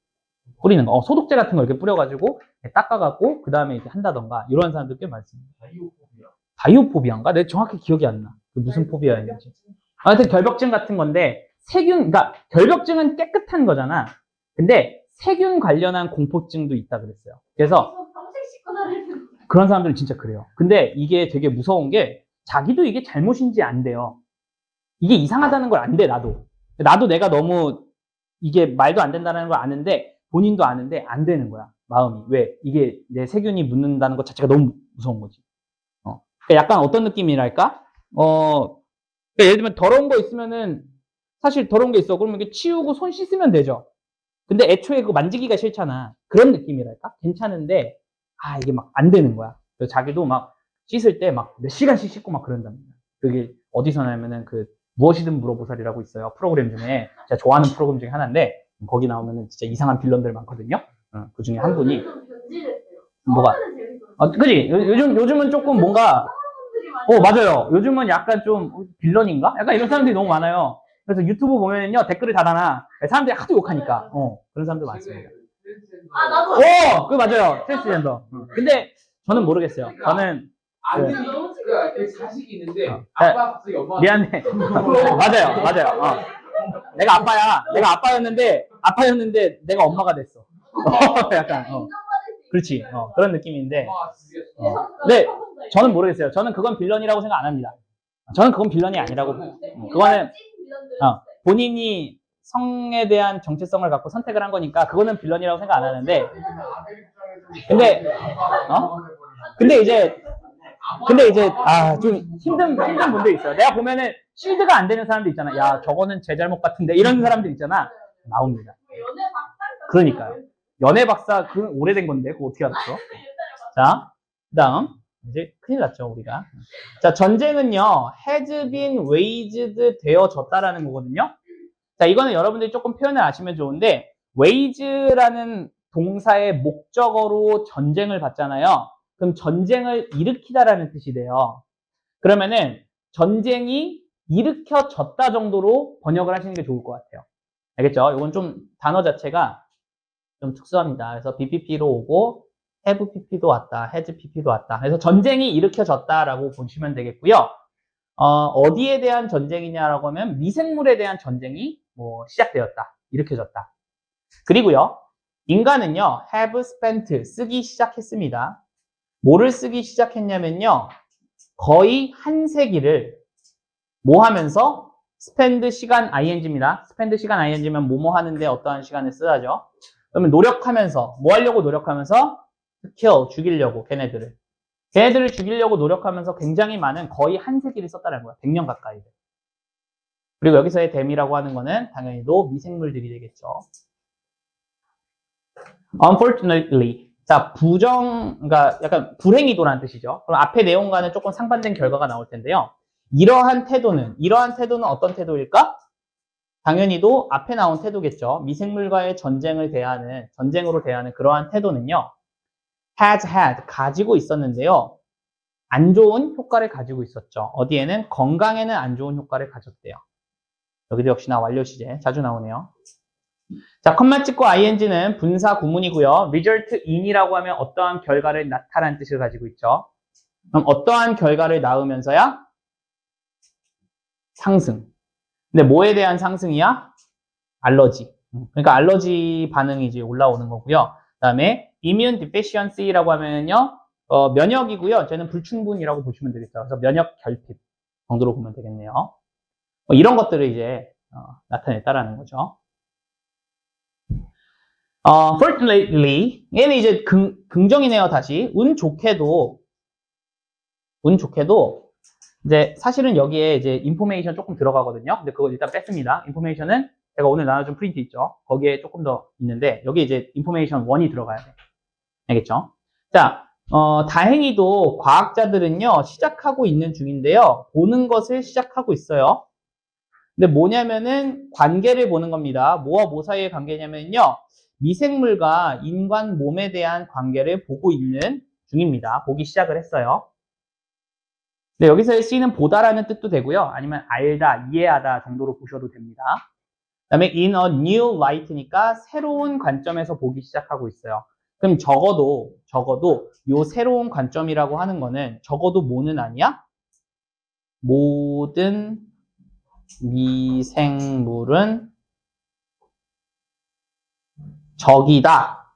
뿌리는 거. 소독제 같은 거 이렇게 뿌려가지고 닦아갖고 그 다음에 이렇게 한다던가 이런 사람들 꽤 많습니다. 바이오포비아인가? 내가 정확히 기억이 안 나. 그 무슨 포비아였는지. 하여튼 결벽증 같은 건데 그러니까 결벽증은 깨끗한 거잖아. 근데 세균 관련한 공포증도 있다 그랬어요. 그래서 그런 사람들은 진짜 그래요. 근데 이게 되게 무서운 게 자기도 이게 잘못인지 안 돼요. 이게 이상하다는 걸 안 돼, 나도. 나도 내가 너무 이게 말도 안 된다는 걸 아는데 본인도 아는데 안 되는 거야. 마음이. 왜? 이게 내 세균이 묻는다는 것 자체가 너무 무서운 거지. 그러니까 약간 어떤 느낌이랄까? 그러니까 예를 들면 더러운 거 있으면은 사실 더러운 게 있어. 그러면 이게 치우고 손 씻으면 되죠. 근데 애초에 그거 만지기가 싫잖아. 그런 느낌이랄까? 괜찮은데 이게 막 안 되는 거야. 그래서 자기도 막 씻을 때 막 몇 시간씩 씻고 막 그런답니다. 그게 어디서 나면은 그 무엇이든 물어보살이라고 있어요. 프로그램 중에 제가 좋아하는 프로그램 중에 하나인데 거기 나오면은 진짜 이상한 빌런들 많거든요. 그 중에 한 분이 뭐가 그지? 요즘은 조금 뭔가 맞아요. 요즘은 약간 좀 빌런인가? 약간 이런 사람들이 너무 많아요. 그래서 유튜브 보면요 댓글을 달아놔. 사람들이 하도 욕하니까 그런 사람들 많습니다. 나도. 그거 맞아요. 트랜스젠더. 근데 저는 모르겠어요. 저는 아들이 자식이 있는데 아빠 갑자기 엄마 미안해. 맞아요. 내가 아빠였는데 내가 엄마가 됐어. 약간 그렇지. 그런 느낌인데. 네, 저는 모르겠어요. 저는 그건 빌런이라고 생각 안 합니다. 저는 그건 빌런이 아니라고. 그거는 본인이 성에 대한 정체성을 갖고 선택을 한 거니까 그거는 빌런이라고 생각 안 하는데. 근데 이제 좀 힘든 분도 있어요. 내가 보면은 실드가 안 되는 사람도 있잖아. 야, 저거는 제 잘못 같은데 이런 사람들 있잖아. 나옵니다. 그러니까요. 연애 박사 그 오래된 건데 그거 어떻게 알았어? 자, 그다음 이제 큰일 났죠 우리가. 자, 전쟁은요 has been waged 되어졌다라는 거거든요. 자, 이거는 여러분들이 조금 표현을 아시면 좋은데 wage라는 동사의 목적어로 전쟁을 받잖아요. 그럼 전쟁을 일으키다라는 뜻이 돼요. 그러면은 전쟁이 일으켜졌다 정도로 번역을 하시는 게 좋을 것 같아요. 알겠죠? 이건 좀 단어 자체가 좀 특수합니다. 그래서 BPP로 오고 have PP도 왔다, has PP도 왔다. 그래서 전쟁이 일으켜졌다라고 보시면 되겠고요. 어디에 대한 전쟁이냐라고 하면 미생물에 대한 전쟁이 시작되었다, 일으켜졌다. 그리고요, 인간은요, have spent 쓰기 시작했습니다. 뭐를 쓰기 시작했냐면요, 거의 한 세기를 뭐 하면서? spend 시간 ing입니다. spend 시간 ing면 뭐뭐 하는데 어떠한 시간을 쓰다죠. 그러면 노력하면서, 뭐 하려고 노력하면서? kill, 죽이려고, 걔네들을 죽이려고 노력하면서 굉장히 많은 거의 한 세기를 썼다는 거야. 100년 가까이. 그리고 여기서의 댐이라고 하는 거는 당연히도 미생물들이 되겠죠. Unfortunately. 자, 그러니까 약간 불행히도라는 뜻이죠. 그럼 앞에 내용과는 조금 상반된 결과가 나올 텐데요. 이러한 태도는 어떤 태도일까? 당연히도 앞에 나온 태도겠죠. 미생물과의 전쟁으로 대하는 그러한 태도는요. has had, 가지고 있었는데요. 안 좋은 효과를 가지고 있었죠. 어디에는 건강에는 안 좋은 효과를 가졌대요. 여기도 역시나 완료 시제 자주 나오네요. 자, 컴마 찍고 ing는 분사 구문이고요. result in이라고 하면 어떠한 결과를 나타낸 뜻을 가지고 있죠. 그럼 어떠한 결과를 낳으면서야? 상승. 근데 뭐에 대한 상승이야? 알러지. 그러니까 알러지 반응이 이제 올라오는 거고요. 그 다음에 immune deficiency라고 하면요. 면역이고요. 쟤는 불충분이라고 보시면 되겠죠. 그래서 면역 결핍 정도로 보면 되겠네요. 이런 것들을 이제 나타냈다라는 거죠. Fortunately, 얘는 이제 긍정이네요. 다시 운 좋게도 이제 사실은 여기에 이제 인포메이션 조금 들어가거든요. 근데 그걸 일단 뺐습니다. 인포메이션은 제가 오늘 나눠준 프린트 있죠. 거기에 조금 더 있는데 여기 이제 인포메이션 1이 들어가야 돼. 알겠죠? 자, 다행히도 과학자들은요 시작하고 있는 중인데요. 보는 것을 시작하고 있어요. 근데 뭐냐면은 관계를 보는 겁니다. 뭐와 뭐 사이의 관계냐면요. 미생물과 인간 몸에 대한 관계를 보고 있는 중입니다. 보기 시작을 했어요. 네, 여기서의 C는 보다라는 뜻도 되고요. 아니면 알다, 이해하다 정도로 보셔도 됩니다. 그 다음에 in a new light니까 새로운 관점에서 보기 시작하고 있어요. 그럼 적어도 요 새로운 관점이라고 하는 거는 적어도 뭐는 아니야? 모든 미생물은 적이다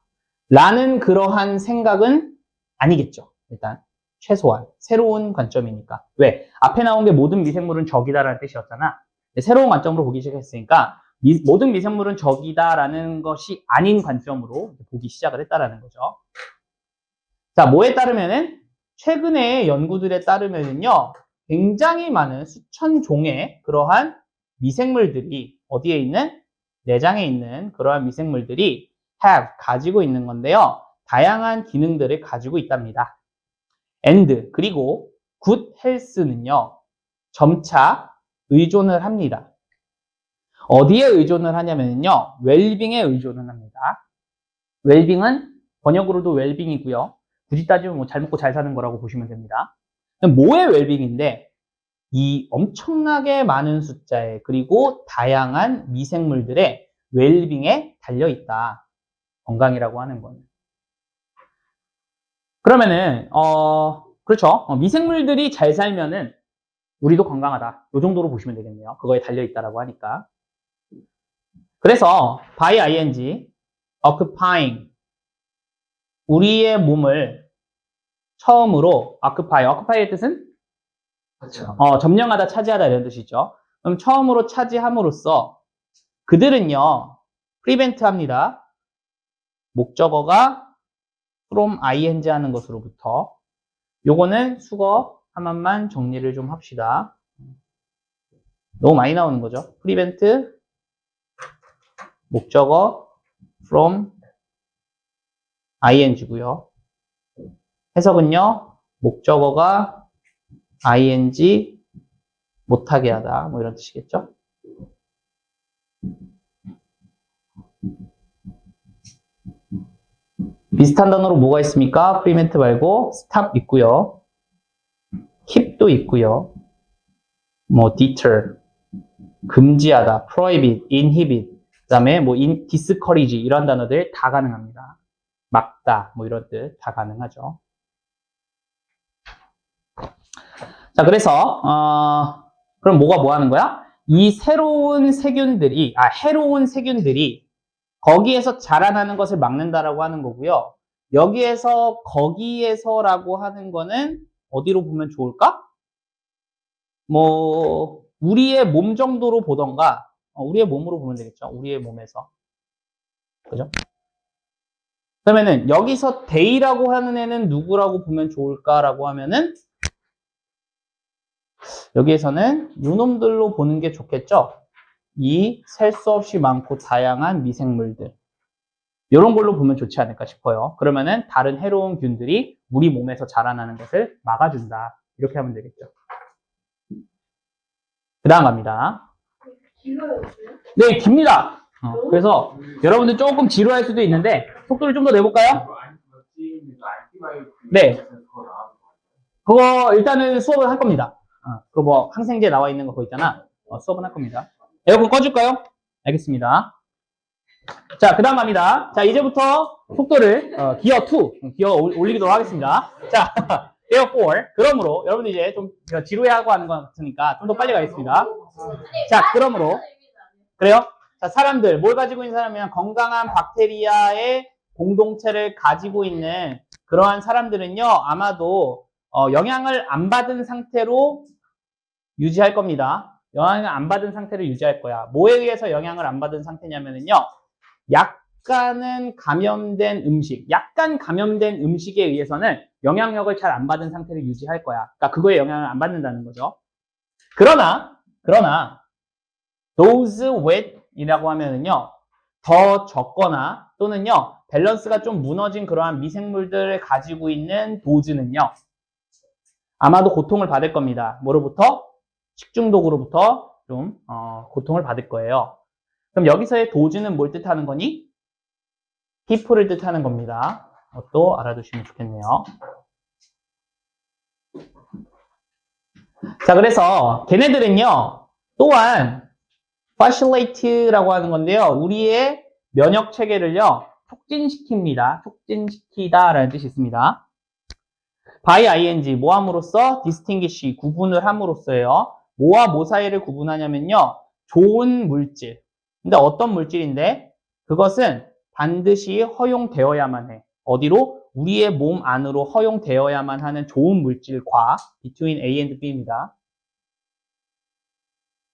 라는 그러한 생각은 아니겠죠. 일단 최소한 새로운 관점이니까. 왜? 앞에 나온 게 모든 미생물은 적이다라는 뜻이었잖아. 새로운 관점으로 보기 시작했으니까 모든 미생물은 적이다라는 것이 아닌 관점으로 보기 시작을 했다라는 거죠. 자, 뭐에 따르면은 최근의 연구들에 따르면은요. 굉장히 많은 수천 종의 그러한 미생물들이 어디에 있는? 내장에 있는 그러한 미생물들이 have, 가지고 있는 건데요. 다양한 기능들을 가지고 있답니다. and, 그리고 good health는요. 점차 의존을 합니다. 어디에 의존을 하냐면요. 웰빙에 의존을 합니다. 웰빙은 번역으로도 웰빙이고요. 굳이 따지면 뭐 잘 먹고 잘 사는 거라고 보시면 됩니다. 뭐의 웰빙인데 이 엄청나게 많은 숫자의 그리고 다양한 미생물들의 웰빙에 달려있다. 건강이라고 하는 거는. 그러면은 그렇죠. 미생물들이 잘 살면은 우리도 건강하다. 이 정도로 보시면 되겠네요. 그거에 달려있다라고 하니까. 그래서 by ing, occupying 우리의 몸을 처음으로 occupy의 뜻은 그렇죠. 점령하다, 차지하다 이런 뜻이죠. 그럼 처음으로 차지함으로써 그들은요 prevent 합니다. 목적어가 from ing 하는 것으로부터 요거는 수거 하나만 정리를 좀 합시다. 너무 많이 나오는 거죠. prevent 목적어 from ing고요. 해석은요. 목적어가 ing 못하게 하다 뭐 이런 뜻이겠죠. 비슷한 단어로 뭐가 있습니까? prevent 말고 stop 있고요. keep도 있고요. 뭐 deter 금지하다, prohibit, inhibit 그 다음에 뭐 discourage 이런 단어들 다 가능합니다. 막다 뭐 이런 뜻 다 가능하죠. 자, 그래서 그럼 뭐가 뭐 하는 거야? 이 새로운 세균들이 해로운 세균들이 거기에서 자라나는 것을 막는다라고 하는 거고요. 여기에서 거기에서라고 하는 거는 어디로 보면 좋을까? 뭐 우리의 몸 정도로 보던가 우리의 몸으로 보면 되겠죠. 우리의 몸에서. 그죠? 그러면은 여기서 they라고 하는 애는 누구라고 보면 좋을까라고 하면은 여기에서는 요놈들로 보는 게 좋겠죠. 이 셀 수 없이 많고 다양한 미생물들 이런 걸로 보면 좋지 않을까 싶어요. 그러면은 다른 해로운 균들이 우리 몸에서 자라나는 것을 막아준다. 이렇게 하면 되겠죠. 그 다음 갑니다. 길어였어요? 네, 깁니다. 그래서 여러분들 조금 지루할 수도 있는데 속도를 좀 더 내볼까요? 네. 그거 일단은 수업을 할 겁니다. 그거 뭐 항생제 나와 있는 거 그거 있잖아. 수업은 할 겁니다. 에어컨 꺼줄까요? 알겠습니다. 자, 그 다음 갑니다. 자, 이제부터 속도를 기어 2, 기어 올리도록 하겠습니다. 자, 기어 4. 그러므로 여러분들 이제 좀 지루해하고 하는 것 같으니까 좀 더 빨리 가겠습니다. 자, 그러므로 그래요? 자, 사람들 뭘 가지고 있는 사람이면 건강한 박테리아의 공동체를 가지고 있는 그러한 사람들은요, 아마도 영향을 안 받은 상태로 유지할 겁니다. 영향을 안 받은 상태로 유지할 거야. 뭐에 의해서 영향을 안 받은 상태냐면요, 약간 감염된 음식에 의해서는 영향력을 잘 안 받은 상태를 유지할 거야. 그러니까 그거에 영향을 안 받는다는 거죠. 그러나 those with 이라고 하면은요, 더 적거나 또는요, 밸런스가 좀 무너진 그러한 미생물들을 가지고 있는 도즈는요, 아마도 고통을 받을 겁니다. 뭐로부터? 식중독으로부터 좀 고통을 받을 거예요. 그럼 여기서의 도즈는 뭘 뜻하는 거니? people를 뜻하는 겁니다. 또 알아두시면 좋겠네요. 자, 그래서 걔네들은요, 또한 facilitate라고 하는 건데요, 우리의 면역 체계를요 촉진시킵니다. 촉진시키다라는 뜻이 있습니다. by ing 뭐함으로써 distinguish 구분을 함으로써요. 뭐와 뭐 사이를 구분하냐면요, 좋은 물질. 근데 어떤 물질인데 그것은 반드시 허용되어야만 해. 어디로? 우리의 몸 안으로 허용되어야만 하는 좋은 물질과 between A and B입니다.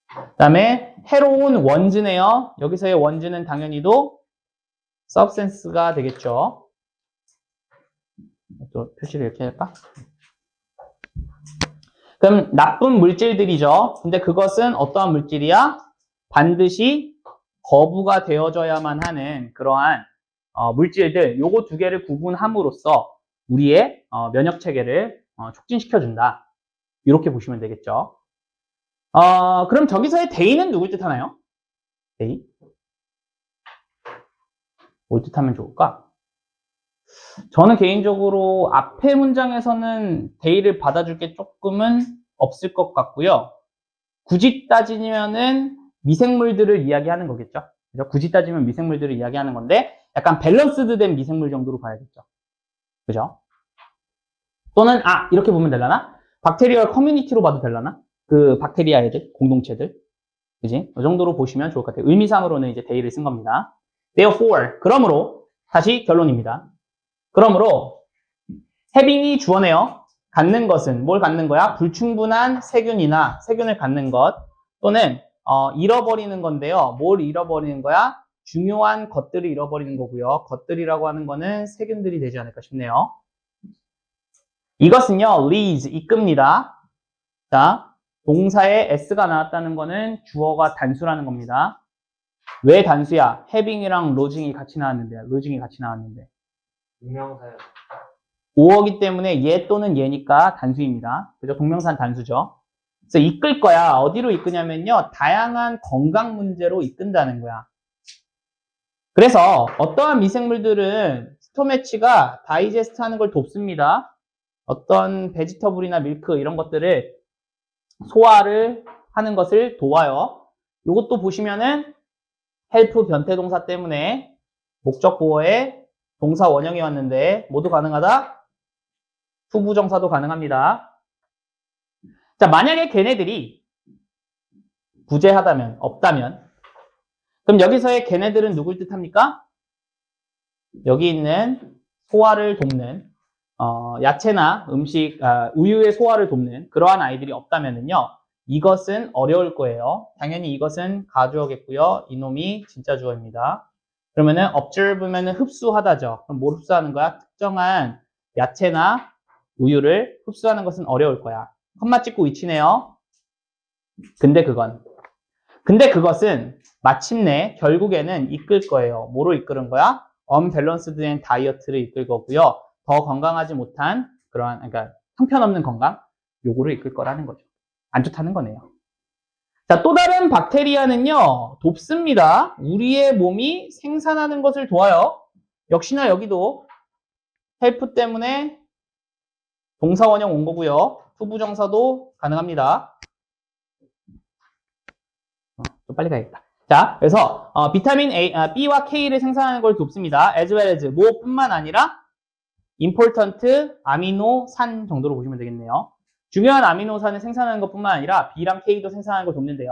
그 다음에 해로운 원즈네요. 여기서의 원즈는 당연히도 substance가 되겠죠. 또 표시를 이렇게 할까? 그럼 나쁜 물질들이죠. 근데 그것은 어떠한 물질이야? 반드시 거부가 되어져야만 하는 그러한 물질들, 요거 두 개를 구분함으로써 우리의 면역 체계를 촉진시켜준다. 이렇게 보시면 되겠죠. 그럼 저기서의 데이는 누굴 뜻하나요? 데이? 뭘 뜻하면 좋을까? 저는 개인적으로 앞에 문장에서는 데이를 받아줄 게 조금은 없을 것 같고요. 굳이 따지면은 미생물들을 이야기하는 거겠죠. 그죠? 굳이 따지면 미생물들을 이야기하는 건데 약간 밸런스드 된 미생물 정도로 봐야겠죠. 그죠? 또는 이렇게 보면 되려나? 박테리얼 커뮤니티로 봐도 되려나? 그 박테리아 애들, 공동체들. 그지? 이 정도로 보시면 좋을 것 같아요. 의미상으로는 이제 데이를 쓴 겁니다. Therefore, 그러므로 다시 결론입니다. 그러므로 having이 주어네요. 갖는 것은 뭘 갖는 거야? 불충분한 세균이나 세균을 갖는 것 또는 잃어버리는 건데요. 뭘 잃어버리는 거야? 중요한 것들을 잃어버리는 거고요. 것들이라고 하는 거는 세균들이 되지 않을까 싶네요. 이것은요, leads, 이끕니다. 자, 동사에 s가 나왔다는 거는 주어가 단수라는 겁니다. 왜 단수야? having이랑 losing이 같이 나왔는데. 유명사요. 5어기 때문에 얘 또는 얘니까 단수입니다. 그죠? 동명사는 단수죠. 그래서 이끌 거야. 어디로 이끄냐면요, 다양한 건강 문제로 이끈다는 거야. 그래서 어떠한 미생물들은 스토매치가 다이제스트 하는 걸 돕습니다. 어떤 베지터블이나 밀크 이런 것들을 소화를 하는 것을 도와요. 이것도 보시면은 헬프 변태동사 때문에 목적 보어에 동사 원형이 왔는데 모두 가능하다? 투부정사도 가능합니다. 자, 만약에 걔네들이 부재하다면, 없다면, 그럼 여기서의 걔네들은 누굴 뜻합니까? 여기 있는 소화를 돕는 야채나 음식, 우유의 소화를 돕는 그러한 아이들이 없다면은요, 이것은 어려울 거예요. 당연히 이것은 가주어겠고요. 이놈이 진짜 주어입니다. 그러면은 observe면은 흡수하다죠. 그럼 뭘 흡수하는 거야? 특정한 야채나 우유를 흡수하는 것은 어려울 거야. 컴마 찍고 위치네요. 근데 그것은 마침내 결국에는 이끌 거예요. 뭐로 이끄는 거야? unbalanced and diet를 이끌 거고요. 더 건강하지 못한 그러한, 그러니까 형편없는 건강, 요거를 이끌 거라는 거죠. 안 좋다는 거네요. 자, 또 다른 박테리아는요, 돕습니다. 우리의 몸이 생산하는 것을 도와요. 역시나 여기도 헬프 때문에 동사원형 온 거고요. 투부정사도 가능합니다. 좀 빨리 가야겠다. 자, 그래서 비타민 B와 K를 생산하는 걸 돕습니다. as well as 뭐뿐만 아니라 important 아미노산 정도로 보시면 되겠네요. 중요한 아미노산을 생산하는 것뿐만 아니라 B랑 K도 생산하는 걸 돕는데요.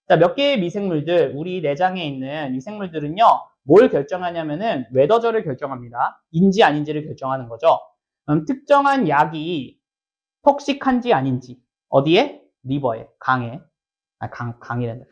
자, 몇 개의 미생물들, 우리 내장에 있는 미생물들은요, 뭘 결정하냐면은 웨더절을 결정합니다. 인지 아닌지를 결정하는 거죠. 특정한 약이 톡식한지 아닌지 어디에? 리버에, 강에. 강이란다.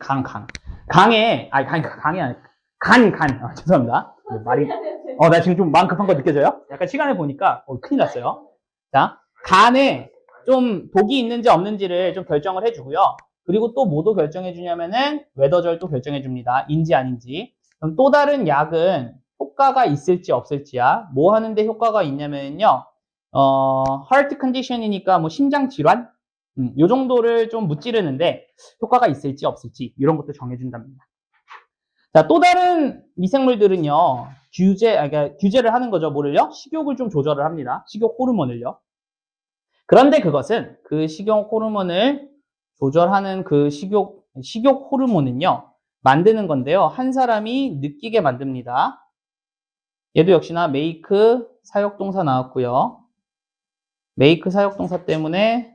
강에, 강이 아니라 간. 죄송합니다. 말이 나 지금 좀 마음 급한 거 느껴져요? 약간 시간을 보니까 큰일 났어요. 자, 간에 좀 독이 있는지 없는지를 좀 결정을 해주고요. 그리고 또 뭐도 결정해 주냐면은 웨더절도 결정해 줍니다. 인지 아닌지. 그럼 또 다른 약은 효과가 있을지 없을지야. 뭐 하는데 효과가 있냐면요. heart condition이니까 뭐 심장 질환? 요 정도를 좀 무찌르는데 효과가 있을지 없을지 이런 것도 정해준답니다. 자, 또 다른 미생물들은요, 그러니까 규제를 하는 거죠. 뭐를요? 식욕을 좀 조절을 합니다. 식욕 호르몬을요. 그런데 그것은 그 식욕 호르몬을 조절하는 그 식욕 호르몬은요, 만드는 건데요. 한 사람이 느끼게 만듭니다. 얘도 역시나 make 사역동사 나왔고요. make 사역동사 때문에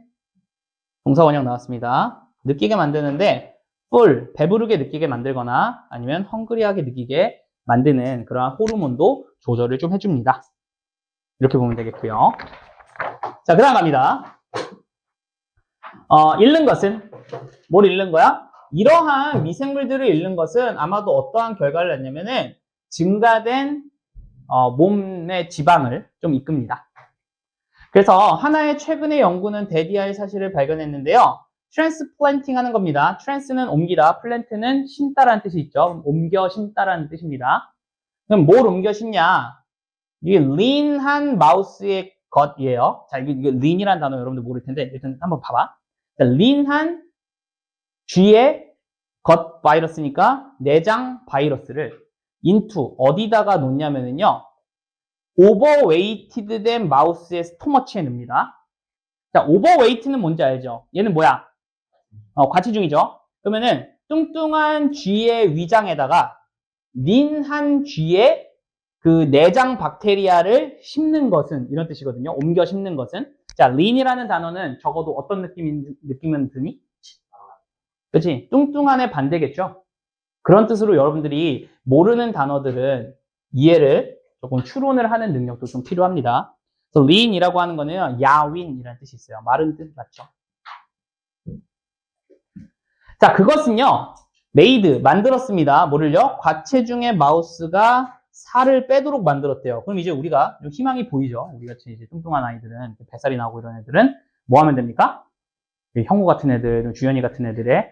동사원형 나왔습니다. 느끼게 만드는데 full, 배부르게 느끼게 만들거나 아니면 헝그리하게 느끼게 만드는 그러한 호르몬도 조절을 좀 해줍니다. 이렇게 보면 되겠고요. 자, 그 다음 갑니다. 잃는 것은 뭘 잃는 거야? 이러한 미생물들을 잃는 것은 아마도 어떠한 결과를 낳냐면은 증가된 몸의 지방을 좀 이끕니다. 그래서 하나의 최근의 연구는 대디할 사실을 발견했는데요. 트랜스플랜팅 하는 겁니다. 트랜스는 옮기다, 플랜트는 심다라는 뜻이 있죠. 옮겨 심다라는 뜻입니다. 그럼 뭘 옮겨 심냐? 이게 lean한 마우스의 것이에요. 자, 이게 lean이라는 단어 여러분들 모를 텐데 일단 한번 봐봐. 자, lean한 쥐의 것 바이러스니까 내장 바이러스를 into 어디다가 놓냐면은요. 오버웨이티드 된 마우스의 스토머치에 넣습니다. 자, 오버웨이트는 뭔지 알죠? 얘는 뭐야? 과체중이죠? 그러면은 뚱뚱한 쥐의 위장에다가 린한 쥐의 그 내장 박테리아를 심는 것은 이런 뜻이거든요. 옮겨 심는 것은. 자, 린이라는 단어는 적어도 어떤 느낌은 드니? 그치? 뚱뚱한의 반대겠죠? 그런 뜻으로 여러분들이 모르는 단어들은 이해를 조금 추론을 하는 능력도 좀 필요합니다. 그래서 lean이라고 하는 거는 야윈이라는 뜻이 있어요. 마른 뜻 맞죠? 자, 그것은요, made, 만들었습니다. 뭐를요? 과체중의 마우스가 살을 빼도록 만들었대요. 그럼 이제 우리가 좀 희망이 보이죠? 우리 같이 이제 뚱뚱한 아이들은, 뱃살이 나오고 이런 애들은 뭐 하면 됩니까? 형우 같은 애들, 주연이 같은 애들의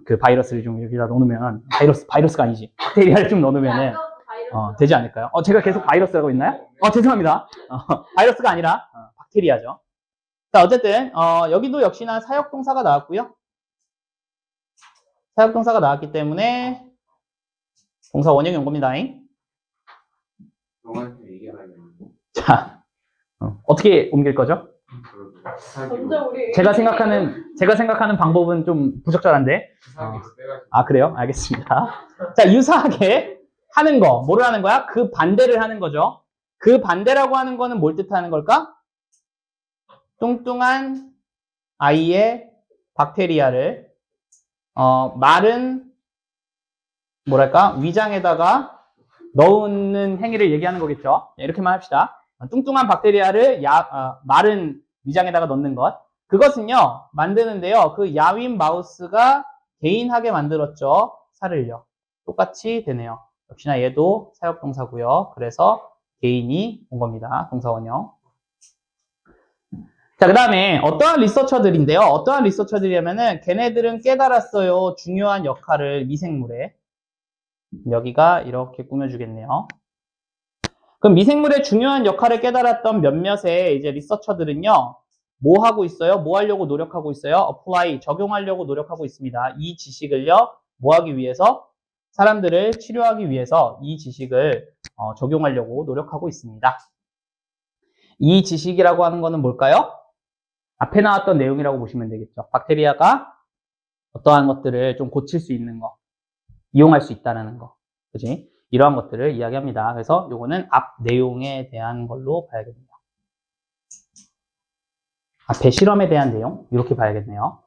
그 바이러스를 좀 여기다 넣어놓으면, 바이러스가 아니지. 박테리아를 좀 넣어놓으면은, 되지 않을까요? 제가 계속 바이러스라고 했나요? 죄송합니다. 바이러스가 아니라 박테리아죠. 자, 어쨌든 여기도 역시나 사역동사가 나왔고요. 사역동사가 나왔기 때문에 동사 원형이 온 겁니다. 너한테 얘기하면 자, 어떻게 옮길 거죠? 제가 생각하는 방법은 좀 부적절한데. 그래요? 알겠습니다. 자, 유사하게 하는 거, 뭐를 하는 거야? 그 반대를 하는 거죠. 그 반대라고 하는 거는 뭘 뜻하는 걸까? 뚱뚱한 아이의 박테리아를 마른 뭐랄까 위장에다가 넣는 행위를 얘기하는 거겠죠. 이렇게만 합시다. 뚱뚱한 박테리아를 마른 위장에다가 넣는 것. 그것은요, 만드는데요. 그 야윈 마우스가 개인하게 만들었죠. 살을요. 똑같이 되네요. 역시나 얘도 사역동사고요. 그래서 개인이 온 겁니다. 동사원형. 자, 그 다음에 어떠한 리서처들인데요. 어떠한 리서처들이냐면은 걔네들은 깨달았어요. 중요한 역할을 미생물에. 여기가 이렇게 꾸며주겠네요. 그럼 미생물의 중요한 역할을 깨달았던 몇몇의 이제 리서처들은요. 뭐 하고 있어요? 뭐 하려고 노력하고 있어요? apply, 적용하려고 노력하고 있습니다. 이 지식을요, 뭐 하기 위해서? 사람들을 치료하기 위해서 이 지식을 적용하려고 노력하고 있습니다. 이 지식이라고 하는 거는 뭘까요? 앞에 나왔던 내용이라고 보시면 되겠죠. 박테리아가 어떠한 것들을 좀 고칠 수 있는 거, 이용할 수 있다는 거, 그지? 이러한 것들을 이야기합니다. 그래서 요거는 앞 내용에 대한 걸로 봐야겠네요. 앞에 실험에 대한 내용, 이렇게 봐야겠네요.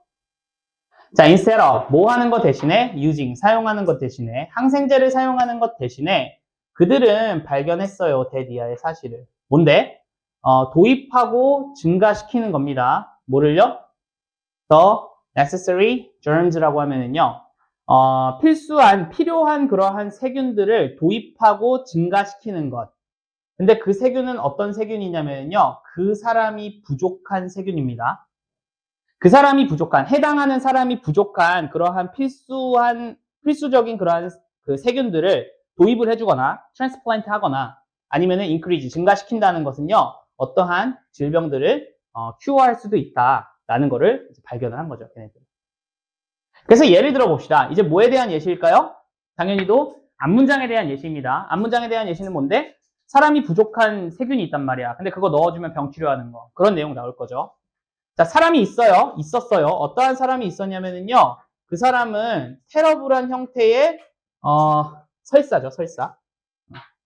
자, instead of, 뭐 하는 것 대신에, using, 사용하는 것 대신에, 항생제를 사용하는 것 대신에, 그들은 발견했어요, 대디아의 사실을. 뭔데? 도입하고 증가시키는 겁니다. 뭐를요? The necessary germs라고 하면은요, 필요한 그러한 세균들을 도입하고 증가시키는 것. 근데 그 세균은 어떤 세균이냐면요, 그 사람이 부족한 세균입니다. 그 사람이 부족한, 해당하는 사람이 부족한 그러한 필수적인 그러한 그 세균들을 도입을 해주거나, 트랜스플란트 하거나, 아니면은 increase, 증가시킨다는 것은요, 어떠한 질병들을 큐어할 수도 있다라는 거를 발견을 한 거죠, 걔네들. 그래서 예를 들어 봅시다. 이제 뭐에 대한 예시일까요? 당연히도 앞문장에 대한 예시입니다. 앞문장에 대한 예시는 뭔데? 사람이 부족한 세균이 있단 말이야. 근데 그거 넣어주면 병 치료하는 거. 그런 내용 나올 거죠. 자, 사람이 있었어요. 어떠한 사람이 있었냐면요. 그 사람은 테러블한 형태의, 설사죠, 설사.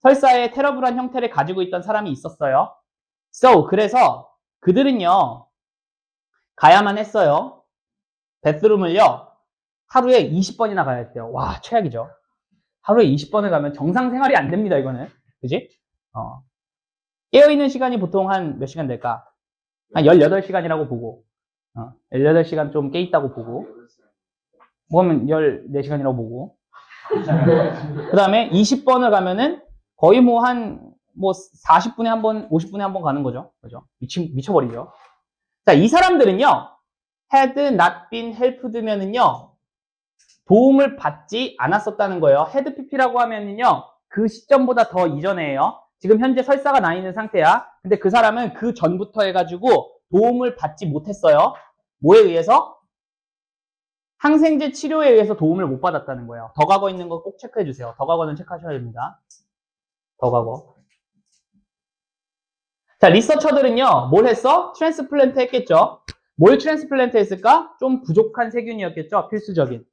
설사의 테러블한 형태를 가지고 있던 사람이 있었어요. 그래서 그들은요, 가야만 했어요. 베스룸을요, 하루에 20번이나 가야 했대요. 와, 최악이죠. 하루에 20번을 가면 정상생활이 안 됩니다, 이거는. 그지? 깨어있는 시간이 보통 한 몇 시간 될까? 한 18시간이라고 보고, 18시간 좀 깨있다고 보고, 뭐하면 14시간이라고 보고, 그 다음에 20번을 가면은 거의 뭐 40분에 한 번, 50분에 한 번 가는 거죠. 그죠? 미쳐버리죠. 자, 이 사람들은요, had not been helped면은요, 도움을 받지 않았었다는 거예요. had pp라고 하면은요, 그 시점보다 더 이전에요. 지금 현재 설사가 나 있는 상태야. 근데 그 사람은 그 전부터 해가지고 도움을 받지 못했어요. 뭐에 의해서? 항생제 치료에 의해서 도움을 못 받았다는 거예요. 더 과거 있는 거 꼭 체크해 주세요. 더 과거는 체크하셔야 됩니다. 더 과거. 자, 리서처들은요, 뭘 했어? 트랜스플랜트 했겠죠? 뭘 트랜스플랜트 했을까? 좀 부족한 세균이었겠죠? 필수적인.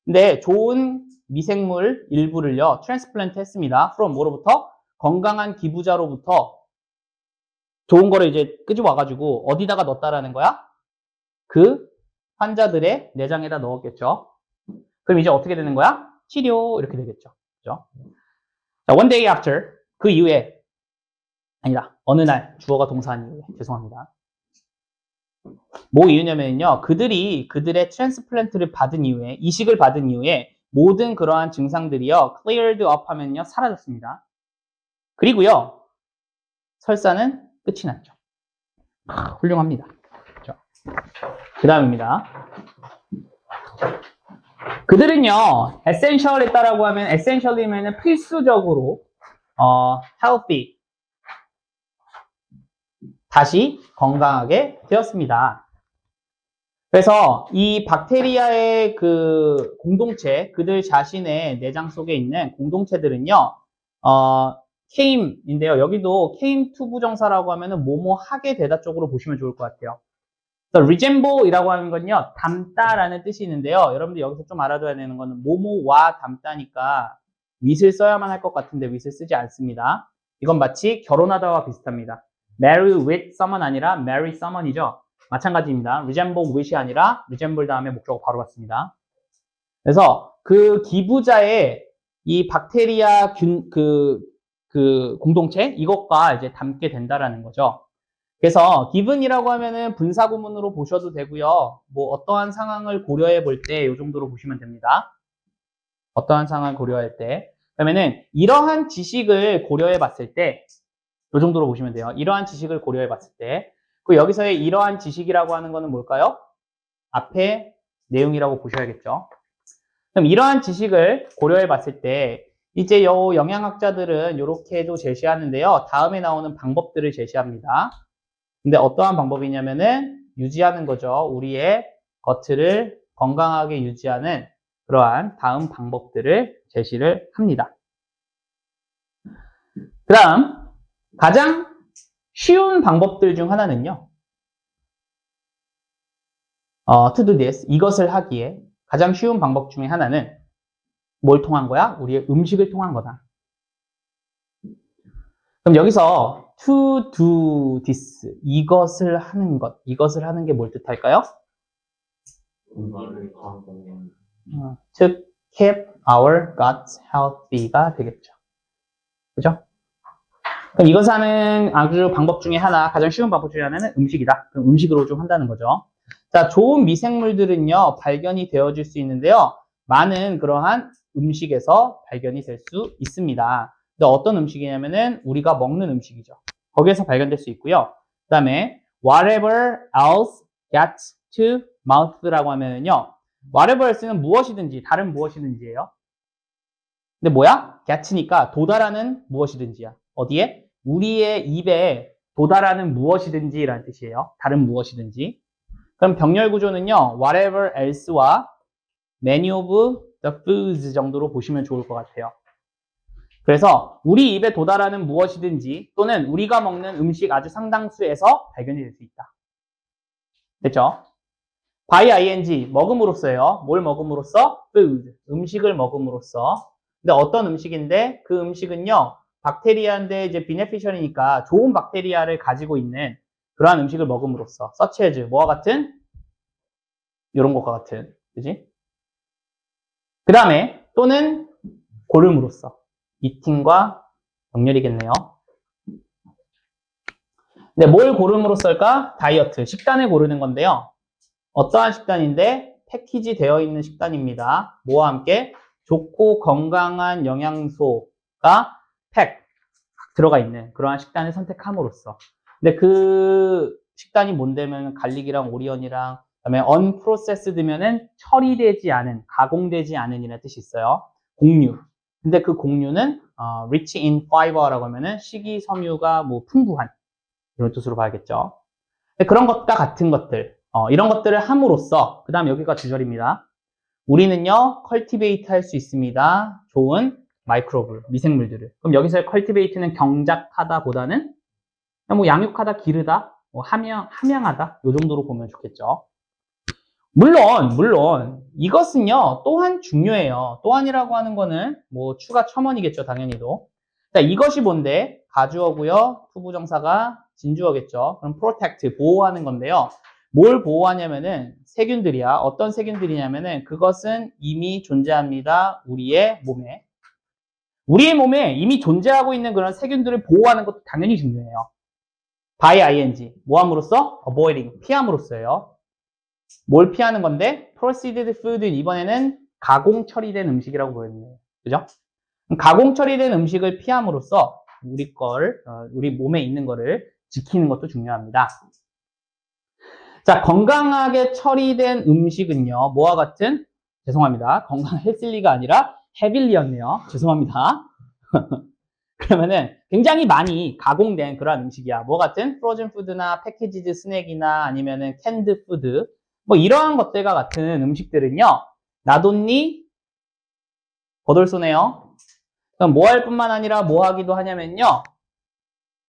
근데 좋은 미생물 일부를요, 트랜스플랜트 했습니다. from 뭐로부터? 건강한 기부자로부터 좋은 거를 이제 끄집어와가지고 어디다가 넣었다라는 거야? 그 환자들의 내장에다 넣었겠죠. 그럼 이제 어떻게 되는 거야? 치료 이렇게 되겠죠. 그죠? 자, one day after 그 이후에 아니다. 어느 날 주어가 동사한 이후에 죄송합니다. 뭐 이유냐면요. 그들이 그들의 트랜스플란트를 받은 이후에 이식을 받은 이후에 모든 그러한 증상들이요. cleared up 하면요. 사라졌습니다. 그리고요. 설사는 끝이 났죠. 훌륭합니다. 그렇죠? 그 다음입니다. 그들은요, essential 했다라고 하면, essential이면 필수적으로, healthy. 다시 건강하게 되었습니다. 그래서 이 박테리아의 그 공동체, 그들 자신의 내장 속에 있는 공동체들은요, came인데요. 여기도 came to 부정사라고 하면은 뭐뭐 하게 되다 쪽으로 보시면 좋을 것 같아요. resemble이라고 하는 건요, 닮다라는 뜻이 있는데요. 여러분들 여기서 좀 알아둬야 되는 거는 뭐뭐와 닮다니까 with을 써야만 할 것 같은데 with을 쓰지 않습니다. 이건 마치 결혼하다와 비슷합니다. marry with someone 아니라 marry someone이죠. 마찬가지입니다. resemble with이 아니라 resemble 다음에 목적어 바로 같습니다. 그래서 그 기부자의 이 박테리아 그 공동체 이것과 이제 닮게 된다라는 거죠. 그래서 given이라고 하면은 분사구문으로 보셔도 되고요. 뭐 어떠한 상황을 고려해 볼 때 이 정도로 보시면 됩니다. 어떠한 상황을 고려할 때 그러면은 이러한 지식을 고려해 봤을 때 이 정도로 보시면 돼요. 이러한 지식을 고려해 봤을 때 그 여기서의 이러한 지식이라고 하는 거는 뭘까요? 앞에 내용이라고 보셔야겠죠. 그럼 이러한 지식을 고려해 봤을 때 이제 요 영양학자들은 이렇게도 제시하는데요. 다음에 나오는 방법들을 제시합니다. 근데 어떠한 방법이냐면은 유지하는 거죠. 우리의 거트를 건강하게 유지하는 그러한 다음 방법들을 제시를 합니다. 그 다음 가장 쉬운 방법들 중 하나는요. to do this, 이것을 하기에 가장 쉬운 방법 중에 하나는 뭘 통한 거야? 우리의 음식을 통한 거다. 그럼 여기서 to do this, 이것을 하는 것, 이것을 하는 게 뭘 뜻할까요? to keep our guts healthy가 되겠죠. 그죠? 그럼 이것을 하는 아주 방법 중에 하나, 가장 쉬운 방법 중에 하나는 음식이다. 그럼 음식으로 좀 한다는 거죠. 자, 좋은 미생물들은요, 발견이 되어질 수 있는데요. 많은 그러한 음식에서 발견이 될 수 있습니다. 근데 어떤 음식이냐면은 우리가 먹는 음식이죠. 거기에서 발견될 수 있고요. 그 다음에 whatever else gets to mouth라고 하면은요. whatever else는 무엇이든지, 다른 무엇이든지예요. 근데 뭐야? get니까 도달하는 무엇이든지야. 어디에? 우리의 입에 도달하는 무엇이든지라는 뜻이에요. 다른 무엇이든지. 그럼 병렬 구조는요. whatever else와 many of the foods 정도로 보시면 좋을 것 같아요. 그래서 우리 입에 도달하는 무엇이든지 또는 우리가 먹는 음식 아주 상당수에서 발견이 될 수 있다. 됐죠? by ing, 먹음으로써요. 뭘 먹음으로써? food, 음식을 먹음으로써. 근데 어떤 음식인데 그 음식은요. 박테리아인데 이제 beneficial이니까 좋은 박테리아를 가지고 있는 그러한 음식을 먹음으로써 such as 뭐와 같은? 이런 것과 같은. 그지? 그 다음에 또는 고름으로써 eating과 병렬이겠네요. 근데 뭘 고름으로써일까? 다이어트, 식단을 고르는 건데요. 어떠한 식단인데 패키지 되어 있는 식단입니다. 뭐와 함께? 좋고 건강한 영양소가 팩 들어가 있는 그러한 식단을 선택함으로써. 근데 그 식단이 뭔데면 갈릭이랑 오리언이랑 그다음에 unprocessed면은 처리되지 않은, 가공되지 않은 이라는 뜻이 있어요. 곡류. 근데 그 곡류는 rich in fiber라고 하면은 식이섬유가 뭐 풍부한 이런 뜻으로 봐야겠죠. 그런 것과 같은 것들, 이런 것들을 함으로써, 그 다음 여기가 주절입니다. 우리는요, cultivate 할 수 있습니다. 좋은 마이크로브, 미생물들을. 그럼 여기서의 cultivate는 경작하다 보다는 뭐 양육하다, 기르다, 뭐 함양하다, 요 정도로 보면 좋겠죠. 물론, 이것은요, 또한 중요해요. 또한이라고 하는 거는 뭐 추가 첨언이겠죠, 당연히도. 자, 이것이 뭔데? 가주어고요, 투부정사가 진주어겠죠. 그럼 protect, 보호하는 건데요. 뭘 보호하냐면은 세균들이야. 어떤 세균들이냐면은 그것은 이미 존재합니다. 우리의 몸에. 우리의 몸에 이미 존재하고 있는 그런 세균들을 보호하는 것도 당연히 중요해요. by ing, 뭐함으로써? avoiding, 피함으로써요. 뭘 피하는 건데? processed food, 이번에는 가공 처리된 음식이라고 보였네요. 그죠? 가공 처리된 음식을 피함으로써 우리 몸에 있는 거를 지키는 것도 중요합니다. 자, 건강하게 처리된 음식은요, 뭐와 같은? 죄송합니다. 건강했을 리가 아니라 heavy였네요. 죄송합니다. 그러면은 굉장히 많이 가공된 그런 음식이야. 뭐 같은? 프로즌 푸드나 패키지드 스낵이나 아니면은 캔드 푸드. 뭐 이러한 것들과 같은 음식들은요, 나돈니 버돌쏘네요. 그럼 뭐 할 뿐만 아니라 뭐 하기도 하냐면요,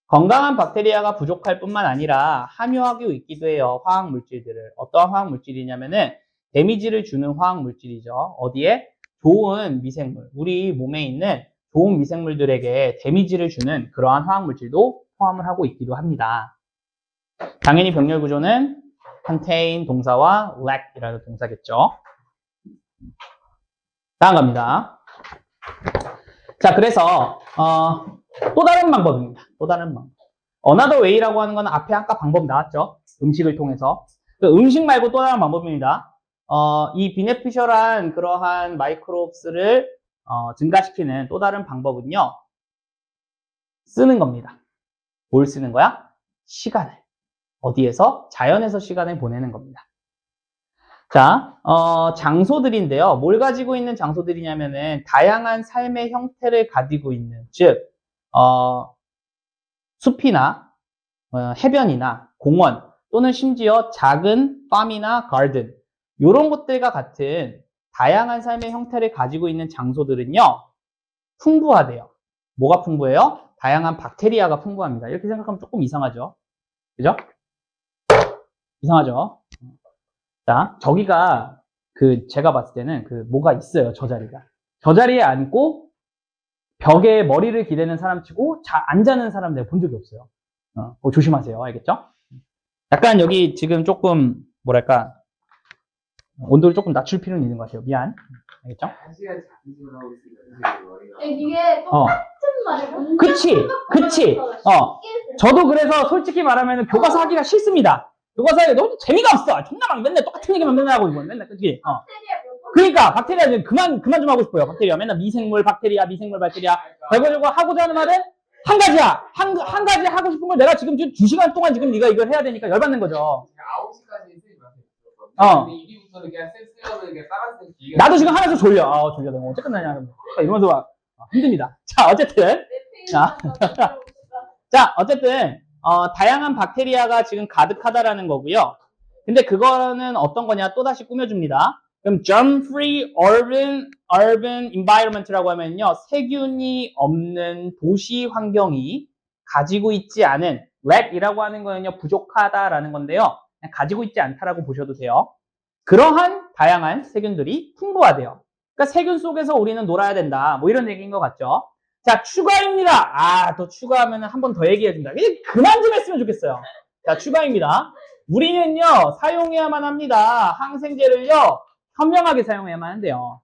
건강한 박테리아가 부족할 뿐만 아니라 함유하고 있기도 해요. 화학 물질들을. 어떠한 화학 물질이냐면은 데미지를 주는 화학 물질이죠. 어디에? 좋은 미생물. 우리 몸에 있는 좋은 미생물들에게 데미지를 주는 그러한 화학 물질도 포함을 하고 있기도 합니다. 당연히 병렬 구조는 contain 동사와 lack이라는 동사겠죠. 다음 갑니다. 자, 그래서 또 다른 방법입니다. 또 다른 방법. another way라고 하는 건 앞에 아까 방법 나왔죠. 음식을 통해서. 그 음식 말고 또 다른 방법입니다. 이 비네피셜한 그러한 마이크로브스를 증가시키는 또 다른 방법은요. 쓰는 겁니다. 뭘 쓰는 거야? 시간을. 어디에서? 자연에서 시간을 보내는 겁니다. 자, 장소들인데요. 뭘 가지고 있는 장소들이냐면은 다양한 삶의 형태를 가지고 있는, 즉, 숲이나 해변이나 공원, 또는 심지어 작은 farm이나 garden 이런 것들과 같은 다양한 삶의 형태를 가지고 있는 장소들은요 풍부하대요. 뭐가 풍부해요? 다양한 박테리아가 풍부합니다. 이렇게 생각하면 조금 이상하죠? 그죠? 이상하죠? 자, 저기가 제가 봤을 때는 뭐가 있어요, 저 자리가. 저 자리에 앉고 벽에 머리를 기대는 사람 치고 안 자는 사람 내가 본 적이 없어요. 조심하세요. 알겠죠? 약간 여기 지금 조금, 뭐랄까, 온도를 조금 낮출 필요는 있는 것 같아요. 미안. 알겠죠? 1시간 자기적으로 하고 있습니다. 머리가. 이게 똑같은 말을 그치. 저도 그래서 솔직히 말하면 교과서 하기가 싫습니다. 교과서 하기가 너무 재미가 없어. 존나 막 맨날 똑같은 얘기만 맨날 하고 있고, 맨날, 그치? 그러니까, 박테리아 그만 좀 하고 싶어요. 박테리아. 맨날 미생물, 박테리아. 결과적으로 하고자 하는 말은 한 가지야. 한 가지 하고 싶은 걸 내가 지금 2시간 동안 지금 네가 이걸 해야 되니까 열받는 거죠. 9시까지 쓰지 마세요. 근데 이기부터는 그냥 쓰려면 그냥 따라서 기회가. 나도 지금 하면서 졸려. 졸려. 내가 언제 끝나냐. 이러면서 막 힘듭니다. 자, 어쨌든. 어쨌든, 다양한 박테리아가 지금 가득하다라는 거고요. 근데 그거는 어떤 거냐? 또다시 꾸며줍니다. 그럼 germ-free urban environment라고 하면요. 세균이 없는 도시 환경이 가지고 있지 않은 lack이라고 하는 거는요. 부족하다라는 건데요. 그냥 가지고 있지 않다라고 보셔도 돼요. 그러한 다양한 세균들이 풍부하대요. 그러니까 세균 속에서 우리는 놀아야 된다. 뭐 이런 얘기인 것 같죠. 자, 추가입니다. 더 추가하면 한 번 더 얘기해준다. 그만 좀 했으면 좋겠어요. 자, 추가입니다. 우리는요, 사용해야만 합니다. 항생제를요, 현명하게 사용해야만 한대요.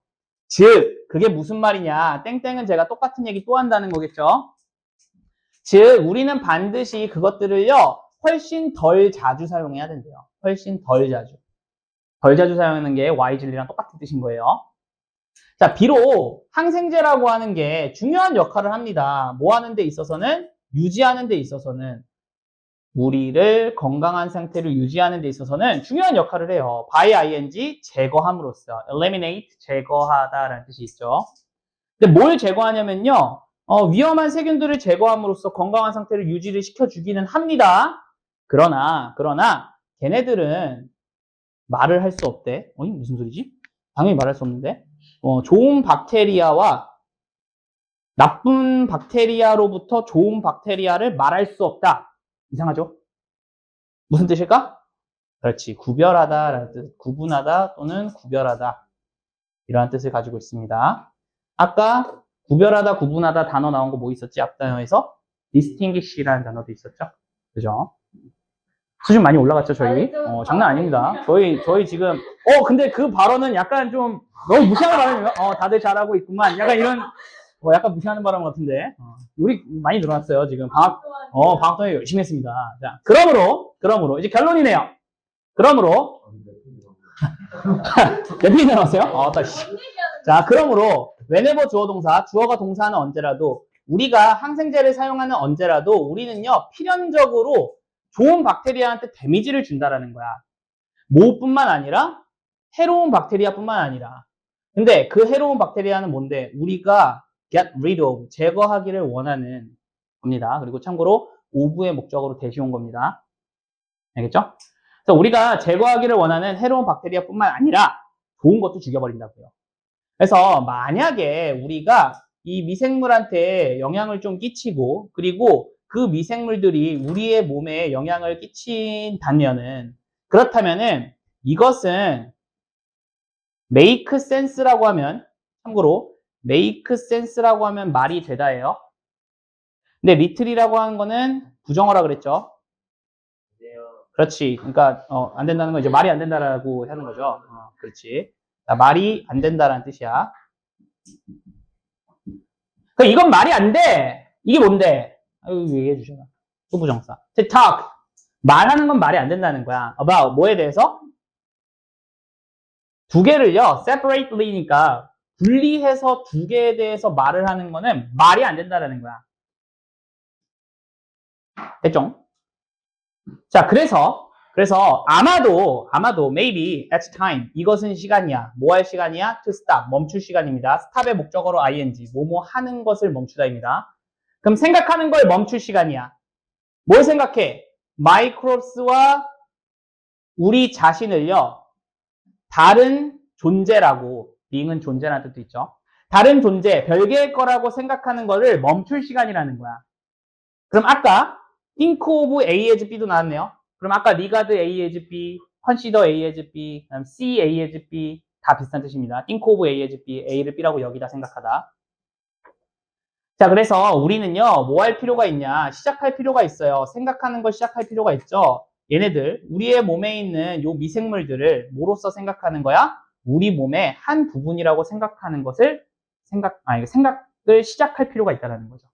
즉, 그게 무슨 말이냐. 땡땡은 제가 똑같은 얘기 또 한다는 거겠죠. 즉, 우리는 반드시 그것들을요, 훨씬 덜 자주 사용해야 된대요. 훨씬 덜 자주. 덜 자주 사용하는 게 Y진리랑 똑같은 뜻인 거예요. 자, 비록 항생제라고 하는 게 중요한 역할을 합니다. 뭐 하는 데 있어서는, 유지하는 데 있어서는, 우리를 건강한 상태를 유지하는 데 있어서는 중요한 역할을 해요. by ing, 제거함으로써. eliminate, 제거하다라는 뜻이 있죠. 근데 뭘 제거하냐면요. 위험한 세균들을 제거함으로써 건강한 상태를 유지를 시켜주기는 합니다. 그러나 걔네들은 말을 할 수 없대. 무슨 소리지? 당연히 말할 수 없는데. 좋은 박테리아와 나쁜 박테리아로부터 좋은 박테리아를 말할 수 없다. 이상하죠? 무슨 뜻일까? 그렇지. 구별하다라는 뜻. 구분하다 또는 구별하다. 이러한 뜻을 가지고 있습니다. 아까 구별하다, 구분하다 단어 나온 거 뭐 있었지? 앞 단어에서 distinguish라는 단어도 있었죠? 그죠? 수준 많이 올라갔죠, 저희? 장난 아닙니다. 저희 지금, 근데 그 발언은 약간 좀 너무 무시하는 발언이에요. 다들 잘하고 있구만. 약간 이런, 약간 무시하는 발언 같은데. 우리 많이 늘어났어요, 지금. 방학 동안 열심히 했습니다. 자, 그러므로, 이제 결론이네요. 그러므로, 몇 분이 나왔어요? 자, 그러므로, whenever 주어 동사, 주어가 동사는 언제라도, 우리가 항생제를 사용하는 언제라도, 우리는요, 필연적으로 좋은 박테리아한테 데미지를 준다라는 거야. 뭐뿐만 아니라, 해로운 박테리아뿐만 아니라. 근데 그 해로운 박테리아는 뭔데? 우리가 get rid of, 제거하기를 원하는 겁니다. 그리고 참고로 오브의 목적으로 대시 온 겁니다. 알겠죠? 그래서 우리가 제거하기를 원하는 해로운 박테리아뿐만 아니라 좋은 것도 죽여버린다고요. 그래서 만약에 우리가 이 미생물한테 영향을 좀 끼치고 그리고 그 미생물들이 우리의 몸에 영향을 끼친다면은 그렇다면은 이것은 make sense라고 하면 참고로 make sense라고 하면 말이 되다예요. 근데 little이라고 하는 거는 부정어라 그랬죠. 그렇지. 그러니까 안 된다는 건 이제 말이 안 된다라고 하는 거죠. 그렇지. 자, 말이 안 된다라는 뜻이야. 그럼 이건 말이 안 돼. 이게 뭔데? 얘기해 주셔라. 또 부정사. To talk. 말하는 건 말이 안 된다는 거야. about 뭐에 대해서? 두 개를요. separately니까 분리해서 두 개에 대해서 말을 하는 거는 말이 안 된다라는 거야. 됐죠? 자, 그래서 아마도 maybe at time 이것은 시간이야. 뭐 할 시간이야? to stop 멈출 시간입니다. stop의 목적어로 ing 뭐뭐 하는 것을 멈추다입니다. 그럼 생각하는 걸 멈출 시간이야. 뭘 생각해? 마이크롭스와 우리 자신을요, 다른 존재라고, being은 존재라는 뜻도 있죠. 다른 존재, 별개의 거라고 생각하는 거를 멈출 시간이라는 거야. 그럼 아까 think of A as B도 나왔네요. 그럼 아까 regard A as B, consider A as B, see A as B 다 비슷한 뜻입니다. think of A as B, A를 B라고 여기다 생각하다. 자, 그래서 우리는요, 뭐 할 필요가 있냐? 시작할 필요가 있어요. 생각하는 걸 시작할 필요가 있죠. 얘네들, 우리의 몸에 있는 요 미생물들을 뭐로써 생각하는 거야? 우리 몸의 한 부분이라고 생각하는 것을 생각을 시작할 필요가 있다는 거죠.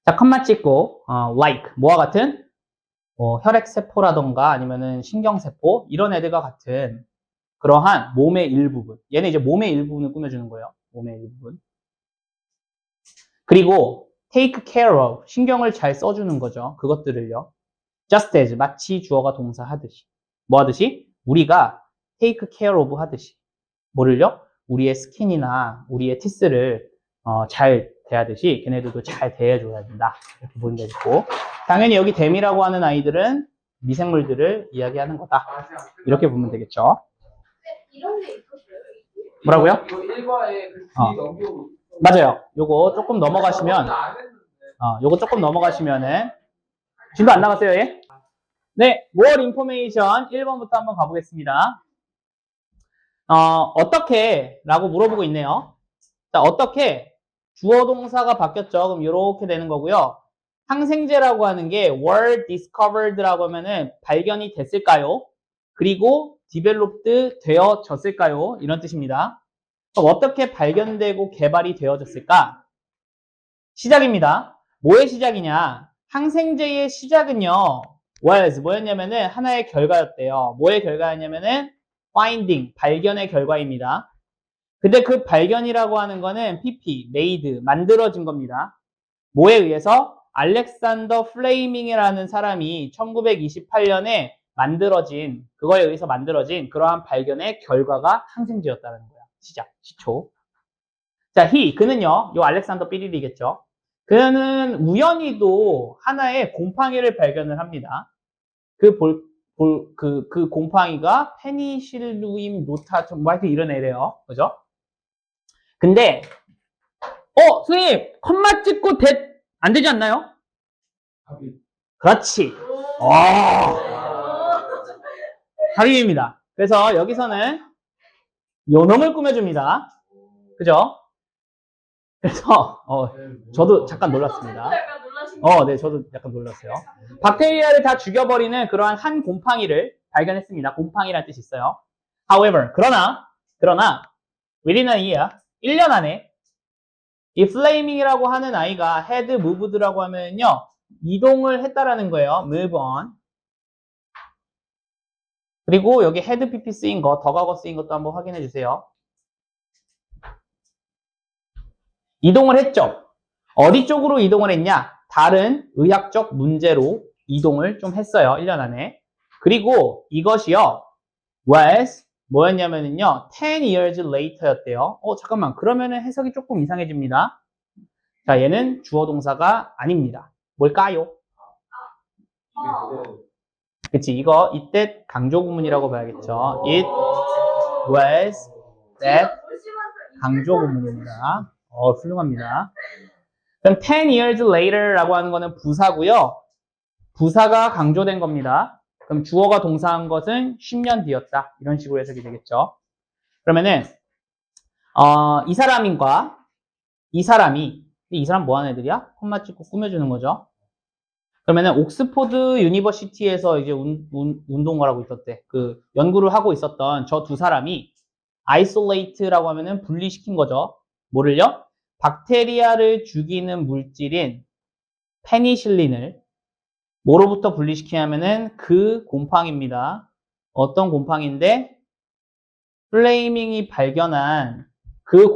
자, 컴마 찍고, like, 뭐와 같은? 혈액세포라던가 아니면은 신경세포, 이런 애들과 같은 그러한 몸의 일부분. 얘는 이제 몸의 일부분을 꾸며주는 거예요. 몸의 일부분. 그리고 take care of, 신경을 잘 써주는 거죠. 그것들을요. just as, 마치 주어가 동사 하듯이. 뭐 하듯이? 우리가 take care of 하듯이. 뭐를요? 우리의 스킨이나 우리의 티스를 잘 대하듯이 걔네들도 잘 대해줘야 된다. 이렇게 보면 되고, 당연히 여기 댐이라고 하는 아이들은 미생물들을 이야기하는 거다. 이렇게 보면 되겠죠. 이런 게 있었어요. 뭐라고요? 이거 1번에 그 뒤 넘겨오고 맞아요. 요거 조금 넘어가시면, 안 했는데. 요거 조금 넘어가시면은, 지금도 안 나갔어요, 얘? 네, more information 1번부터 한번 가보겠습니다. 어떻게? 라고 물어보고 있네요. 자, 어떻게? 주어 동사가 바뀌었죠. 그럼 이렇게 되는 거고요. 항생제라고 하는 게 were discovered라고 하면은 발견이 됐을까요? 그리고 developed 되어졌을까요? 이런 뜻입니다. 그럼 어떻게 발견되고 개발이 되어졌을까? 시작입니다. 뭐의 시작이냐? 항생제의 시작은요, was 뭐였냐면은 하나의 결과였대요. 뭐의 결과였냐면은 finding, 발견의 결과입니다. 근데 그 발견이라고 하는 거는 pp, made, 만들어진 겁니다. 뭐에 의해서? 알렉산더 플레이밍이라는 사람이 1928년에 만들어진, 그거에 의해서 만들어진 그러한 발견의 결과가 항생제였다는 거야. 시작, 시초. 자, 그는요, 요 알렉산더 삐리리겠죠. 그는 우연히도 하나의 곰팡이를 발견을 합니다. 그 곰팡이가 페니실루임 노타tum, 뭐 하여튼 이런 애래요. 그죠? 근데, 선생님, 컴마 찍고 안 되지 않나요? 그렇지. 합의입니다. 그래서 여기서는 요놈을 꾸며줍니다. 그죠? 그래서, 저도 잠깐 놀랐습니다. 약간 놀라신 거. 네, 저도 약간 놀랐어요. 박테리아를 다 죽여버리는 그러한 한 곰팡이를 발견했습니다. 곰팡이라는 뜻이 있어요. However, 그러나, within a year, 1년 안에, 이 flaming이라고 하는 아이가 had moved라고 하면요, 이동을 했다라는 거예요. move on. 그리고 여기 had pp 쓰인 거, 더 과거 쓰인 것도 한번 확인해 주세요. 이동을 했죠. 어디 쪽으로 이동을 했냐? 다른 의학적 문제로 이동을 좀 했어요. 1년 안에. 그리고 이것이요, was 뭐였냐면요, 10 years later였대요. 잠깐만. 그러면은 해석이 조금 이상해집니다. 자, 얘는 주어 동사가 아닙니다. 뭘까요? 그치, 이때 강조 구문이라고 봐야겠죠. It was that 강조 구문입니다. 훌륭합니다. 그럼 10 years later라고 하는 거는 부사고요. 부사가 강조된 겁니다. 그럼 주어가 동사한 것은 10년 뒤였다. 이런 식으로 해석이 되겠죠. 그러면은 이 사람 뭐 하는 애들이야? 콤마 찍고 꾸며주는 거죠. 그러면은 옥스포드 유니버시티에서 이제 운동을 하고 있었대. 그 연구를 하고 있었던 저 두 사람이 isolate라고 하면은 분리시킨 거죠. 뭐를요? 박테리아를 죽이는 물질인 페니실린을 뭐로부터 분리시키냐면은 그 곰팡이입니다. 어떤 곰팡이인데? 플레이밍이 발견한 그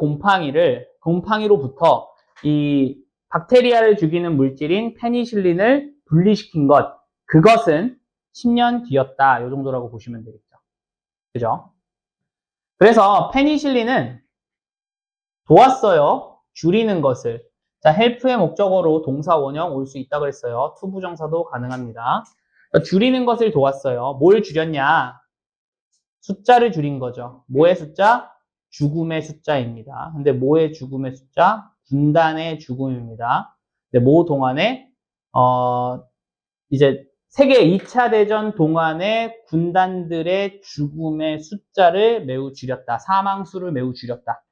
곰팡이로부터 이 박테리아를 죽이는 물질인 페니실린을 분리시킨 것, 그것은 10년 뒤였다. 이 정도라고 보시면 되겠죠. 그죠? 그래서 페니실린은 도왔어요. 줄이는 것을. 자, 헬프의 목적어로 동사 원형 올 수 있다고 그랬어요. 투부정사도 가능합니다. 그러니까 줄이는 것을 도왔어요. 뭘 줄였냐? 숫자를 줄인 거죠. 뭐의 숫자? 죽음의 숫자입니다. 근데 뭐의 죽음의 숫자? 군단의 죽음입니다. 근데 뭐 동안에 이제 세계 2차 대전 동안의 군단들의 죽음의 숫자를 매우 줄였다. 사망수를 매우 줄였다.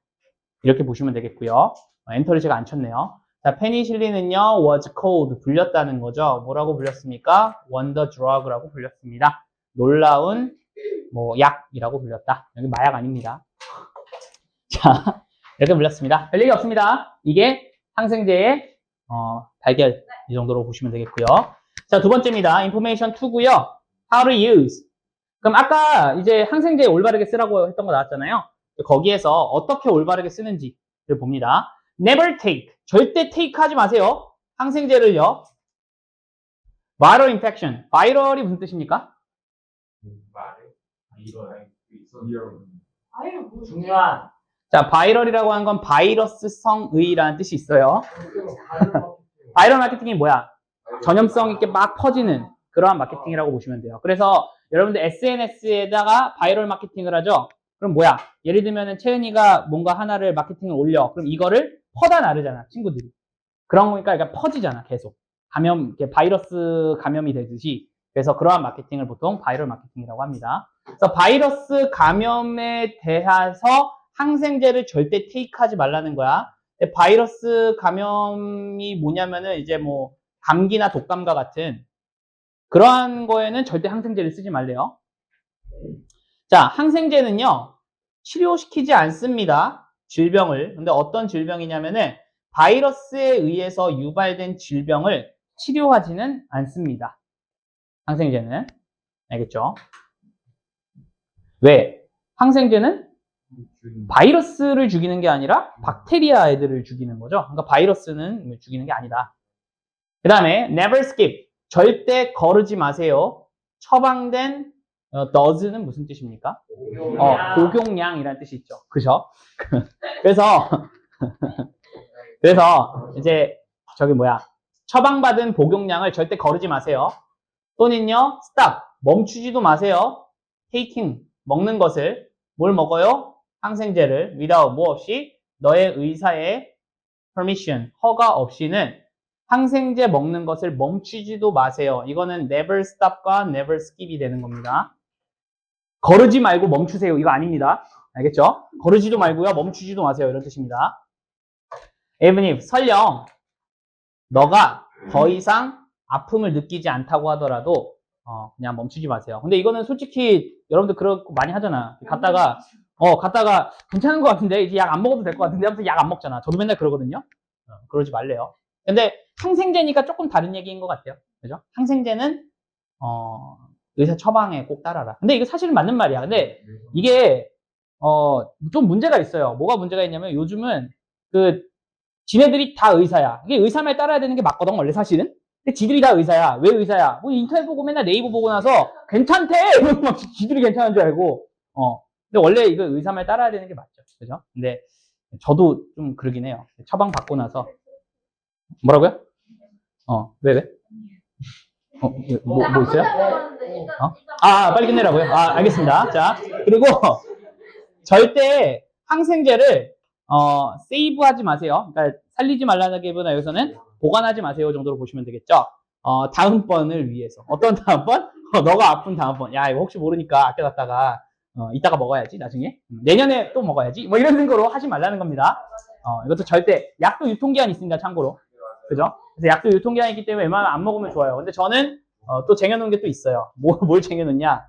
이렇게 보시면 되겠고요. 엔터를 제가 안 쳤네요. 자, 페니실린은요, was called, 불렸다는 거죠. 뭐라고 불렸습니까? wonder drug라고 불렸습니다. 놀라운, 약이라고 불렸다. 여기 마약 아닙니다. 자, 이렇게 불렸습니다. 별 얘기 없습니다. 이게 항생제의, 발견. 이 정도로 보시면 되겠고요. 자, 두 번째입니다. information 2고요. how to use. 그럼 아까 이제 항생제 올바르게 쓰라고 했던 거 나왔잖아요. 거기에서 어떻게 올바르게 쓰는지를 봅니다. never take. 절대 take 하지 마세요. 항생제를요. viral infection. viral이 무슨 뜻입니까? 아유 뭐지? 중요한. 자, viral이라고 하는 건 바이러스성의라는 뜻이 있어요. 바이럴 마케팅이 뭐야? 전염성 있게 막 퍼지는 그러한 마케팅이라고 보시면 돼요. 그래서 여러분들 SNS에다가 바이럴 마케팅을 하죠? 그럼 뭐야? 예를 들면은 채은이가 뭔가 하나를 마케팅을 올려. 그럼 이거를 퍼다 나르잖아, 친구들이. 그런 거니까 그러니까 퍼지잖아, 계속. 이렇게 바이러스 감염이 되듯이. 그래서 그러한 마케팅을 보통 바이럴 마케팅이라고 합니다. 그래서 바이러스 감염에 대해서 항생제를 절대 테이크하지 말라는 거야. 바이러스 감염이 뭐냐면은 이제 감기나 독감과 같은 그러한 거에는 절대 항생제를 쓰지 말래요. 자, 항생제는요, 치료시키지 않습니다. 질병을. 근데 어떤 질병이냐면은 바이러스에 의해서 유발된 질병을 치료하지는 않습니다. 항생제는. 알겠죠? 왜? 항생제는 바이러스를 죽이는 게 아니라 박테리아 애들을 죽이는 거죠. 그러니까 바이러스는 죽이는 게 아니다. 그 다음에 never skip. 절대 거르지 마세요. 처방된 does는 무슨 뜻입니까? 복용량이라는 뜻이 있죠. 그죠? 그래서 이제 처방받은 복용량을 절대 거르지 마세요. 또는요, stop. 멈추지도 마세요. taking. 먹는 것을. 뭘 먹어요? 항생제를 without 뭐 없이 너의 의사의 permission, 허가 없이는 항생제 먹는 것을 멈추지도 마세요. 이거는 never stop과 never skip이 되는 겁니다. 거르지 말고 멈추세요. 이거 아닙니다. 알겠죠? 거르지도 말고요. 멈추지도 마세요. 이런 뜻입니다. even if 설령 너가 더 이상 아픔을 느끼지 않다고 하더라도 그냥 멈추지 마세요. 근데 이거는 솔직히 여러분들 그런 거 많이 하잖아. 갔다가 괜찮은 것 같은데 이제 약 안 먹어도 될 것 같은데 아무튼 약 안 먹잖아. 저도 맨날 그러거든요. 그러지 말래요. 근데 항생제니까 조금 다른 얘기인 것 같아요. 그죠? 항생제는 의사 처방에 꼭 따라라. 근데 이거 사실은 맞는 말이야. 근데 이게 좀 문제가 있어요. 뭐가 문제가 있냐면 요즘은 지네들이 다 의사야. 이게 의사 말 따라야 되는 게 맞거든 원래 사실은. 근데 지들이 다 의사야. 왜 의사야? 인터넷 보고 맨날 네이버 보고 나서 괜찮대. 이러고 막 지들이 괜찮은 줄 알고. 근데 원래 이거 의사 말 따라야 되는 게 맞죠. 그죠? 근데 저도 좀 그러긴 해요. 처방 받고 나서 뭐라고요? 왜? 뭐 있어요? 빨리 끝내라고요? 알겠습니다. 자, 그리고 절대 항생제를 세이브하지 마세요. 그러니까 살리지 말라기보다 여기서는 보관하지 마세요 정도로 보시면 되겠죠. 다음번을 위해서. 어떤 다음번? 너가 아픈 다음번. 야, 이거 혹시 모르니까 아껴놨다가 이따가 먹어야지 나중에. 내년에 또 먹어야지. 이런 생각으로 하지 말라는 겁니다. 이것도 절대 약도 유통기한이 있습니다. 참고로. 그죠? 그래서 약도 유통기한이 있기 때문에 웬만하면 안 먹으면 좋아요. 근데 저는 또 쟁여놓은 게 또 있어요. 뭘 쟁여놓냐?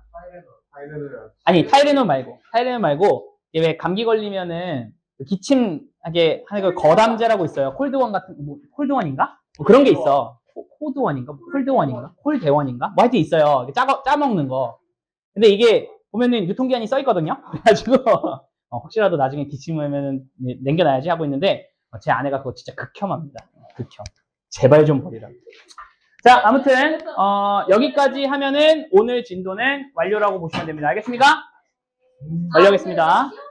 아니, 타이레놀 말고 왜 감기 걸리면은 기침하게 하는 걸 거담제라고 있어요. 콜드원 같은 콜드원인가? 그런 게 있어. 코드원인가? 콜드원인가? 콜대원인가? 하여튼 있어요. 짜먹는 거. 근데 이게 보면은 유통기한이 써 있거든요. 그래가지고 혹시라도 나중에 기침하면은 남겨놔야지 하고 있는데 제 아내가 그거 진짜 극혐합니다. 극혐. 제발 좀 버리라. 자, 아무튼 여기까지 하면은 오늘 진도는 완료라고 보시면 됩니다. 알겠습니까? 완료하겠습니다.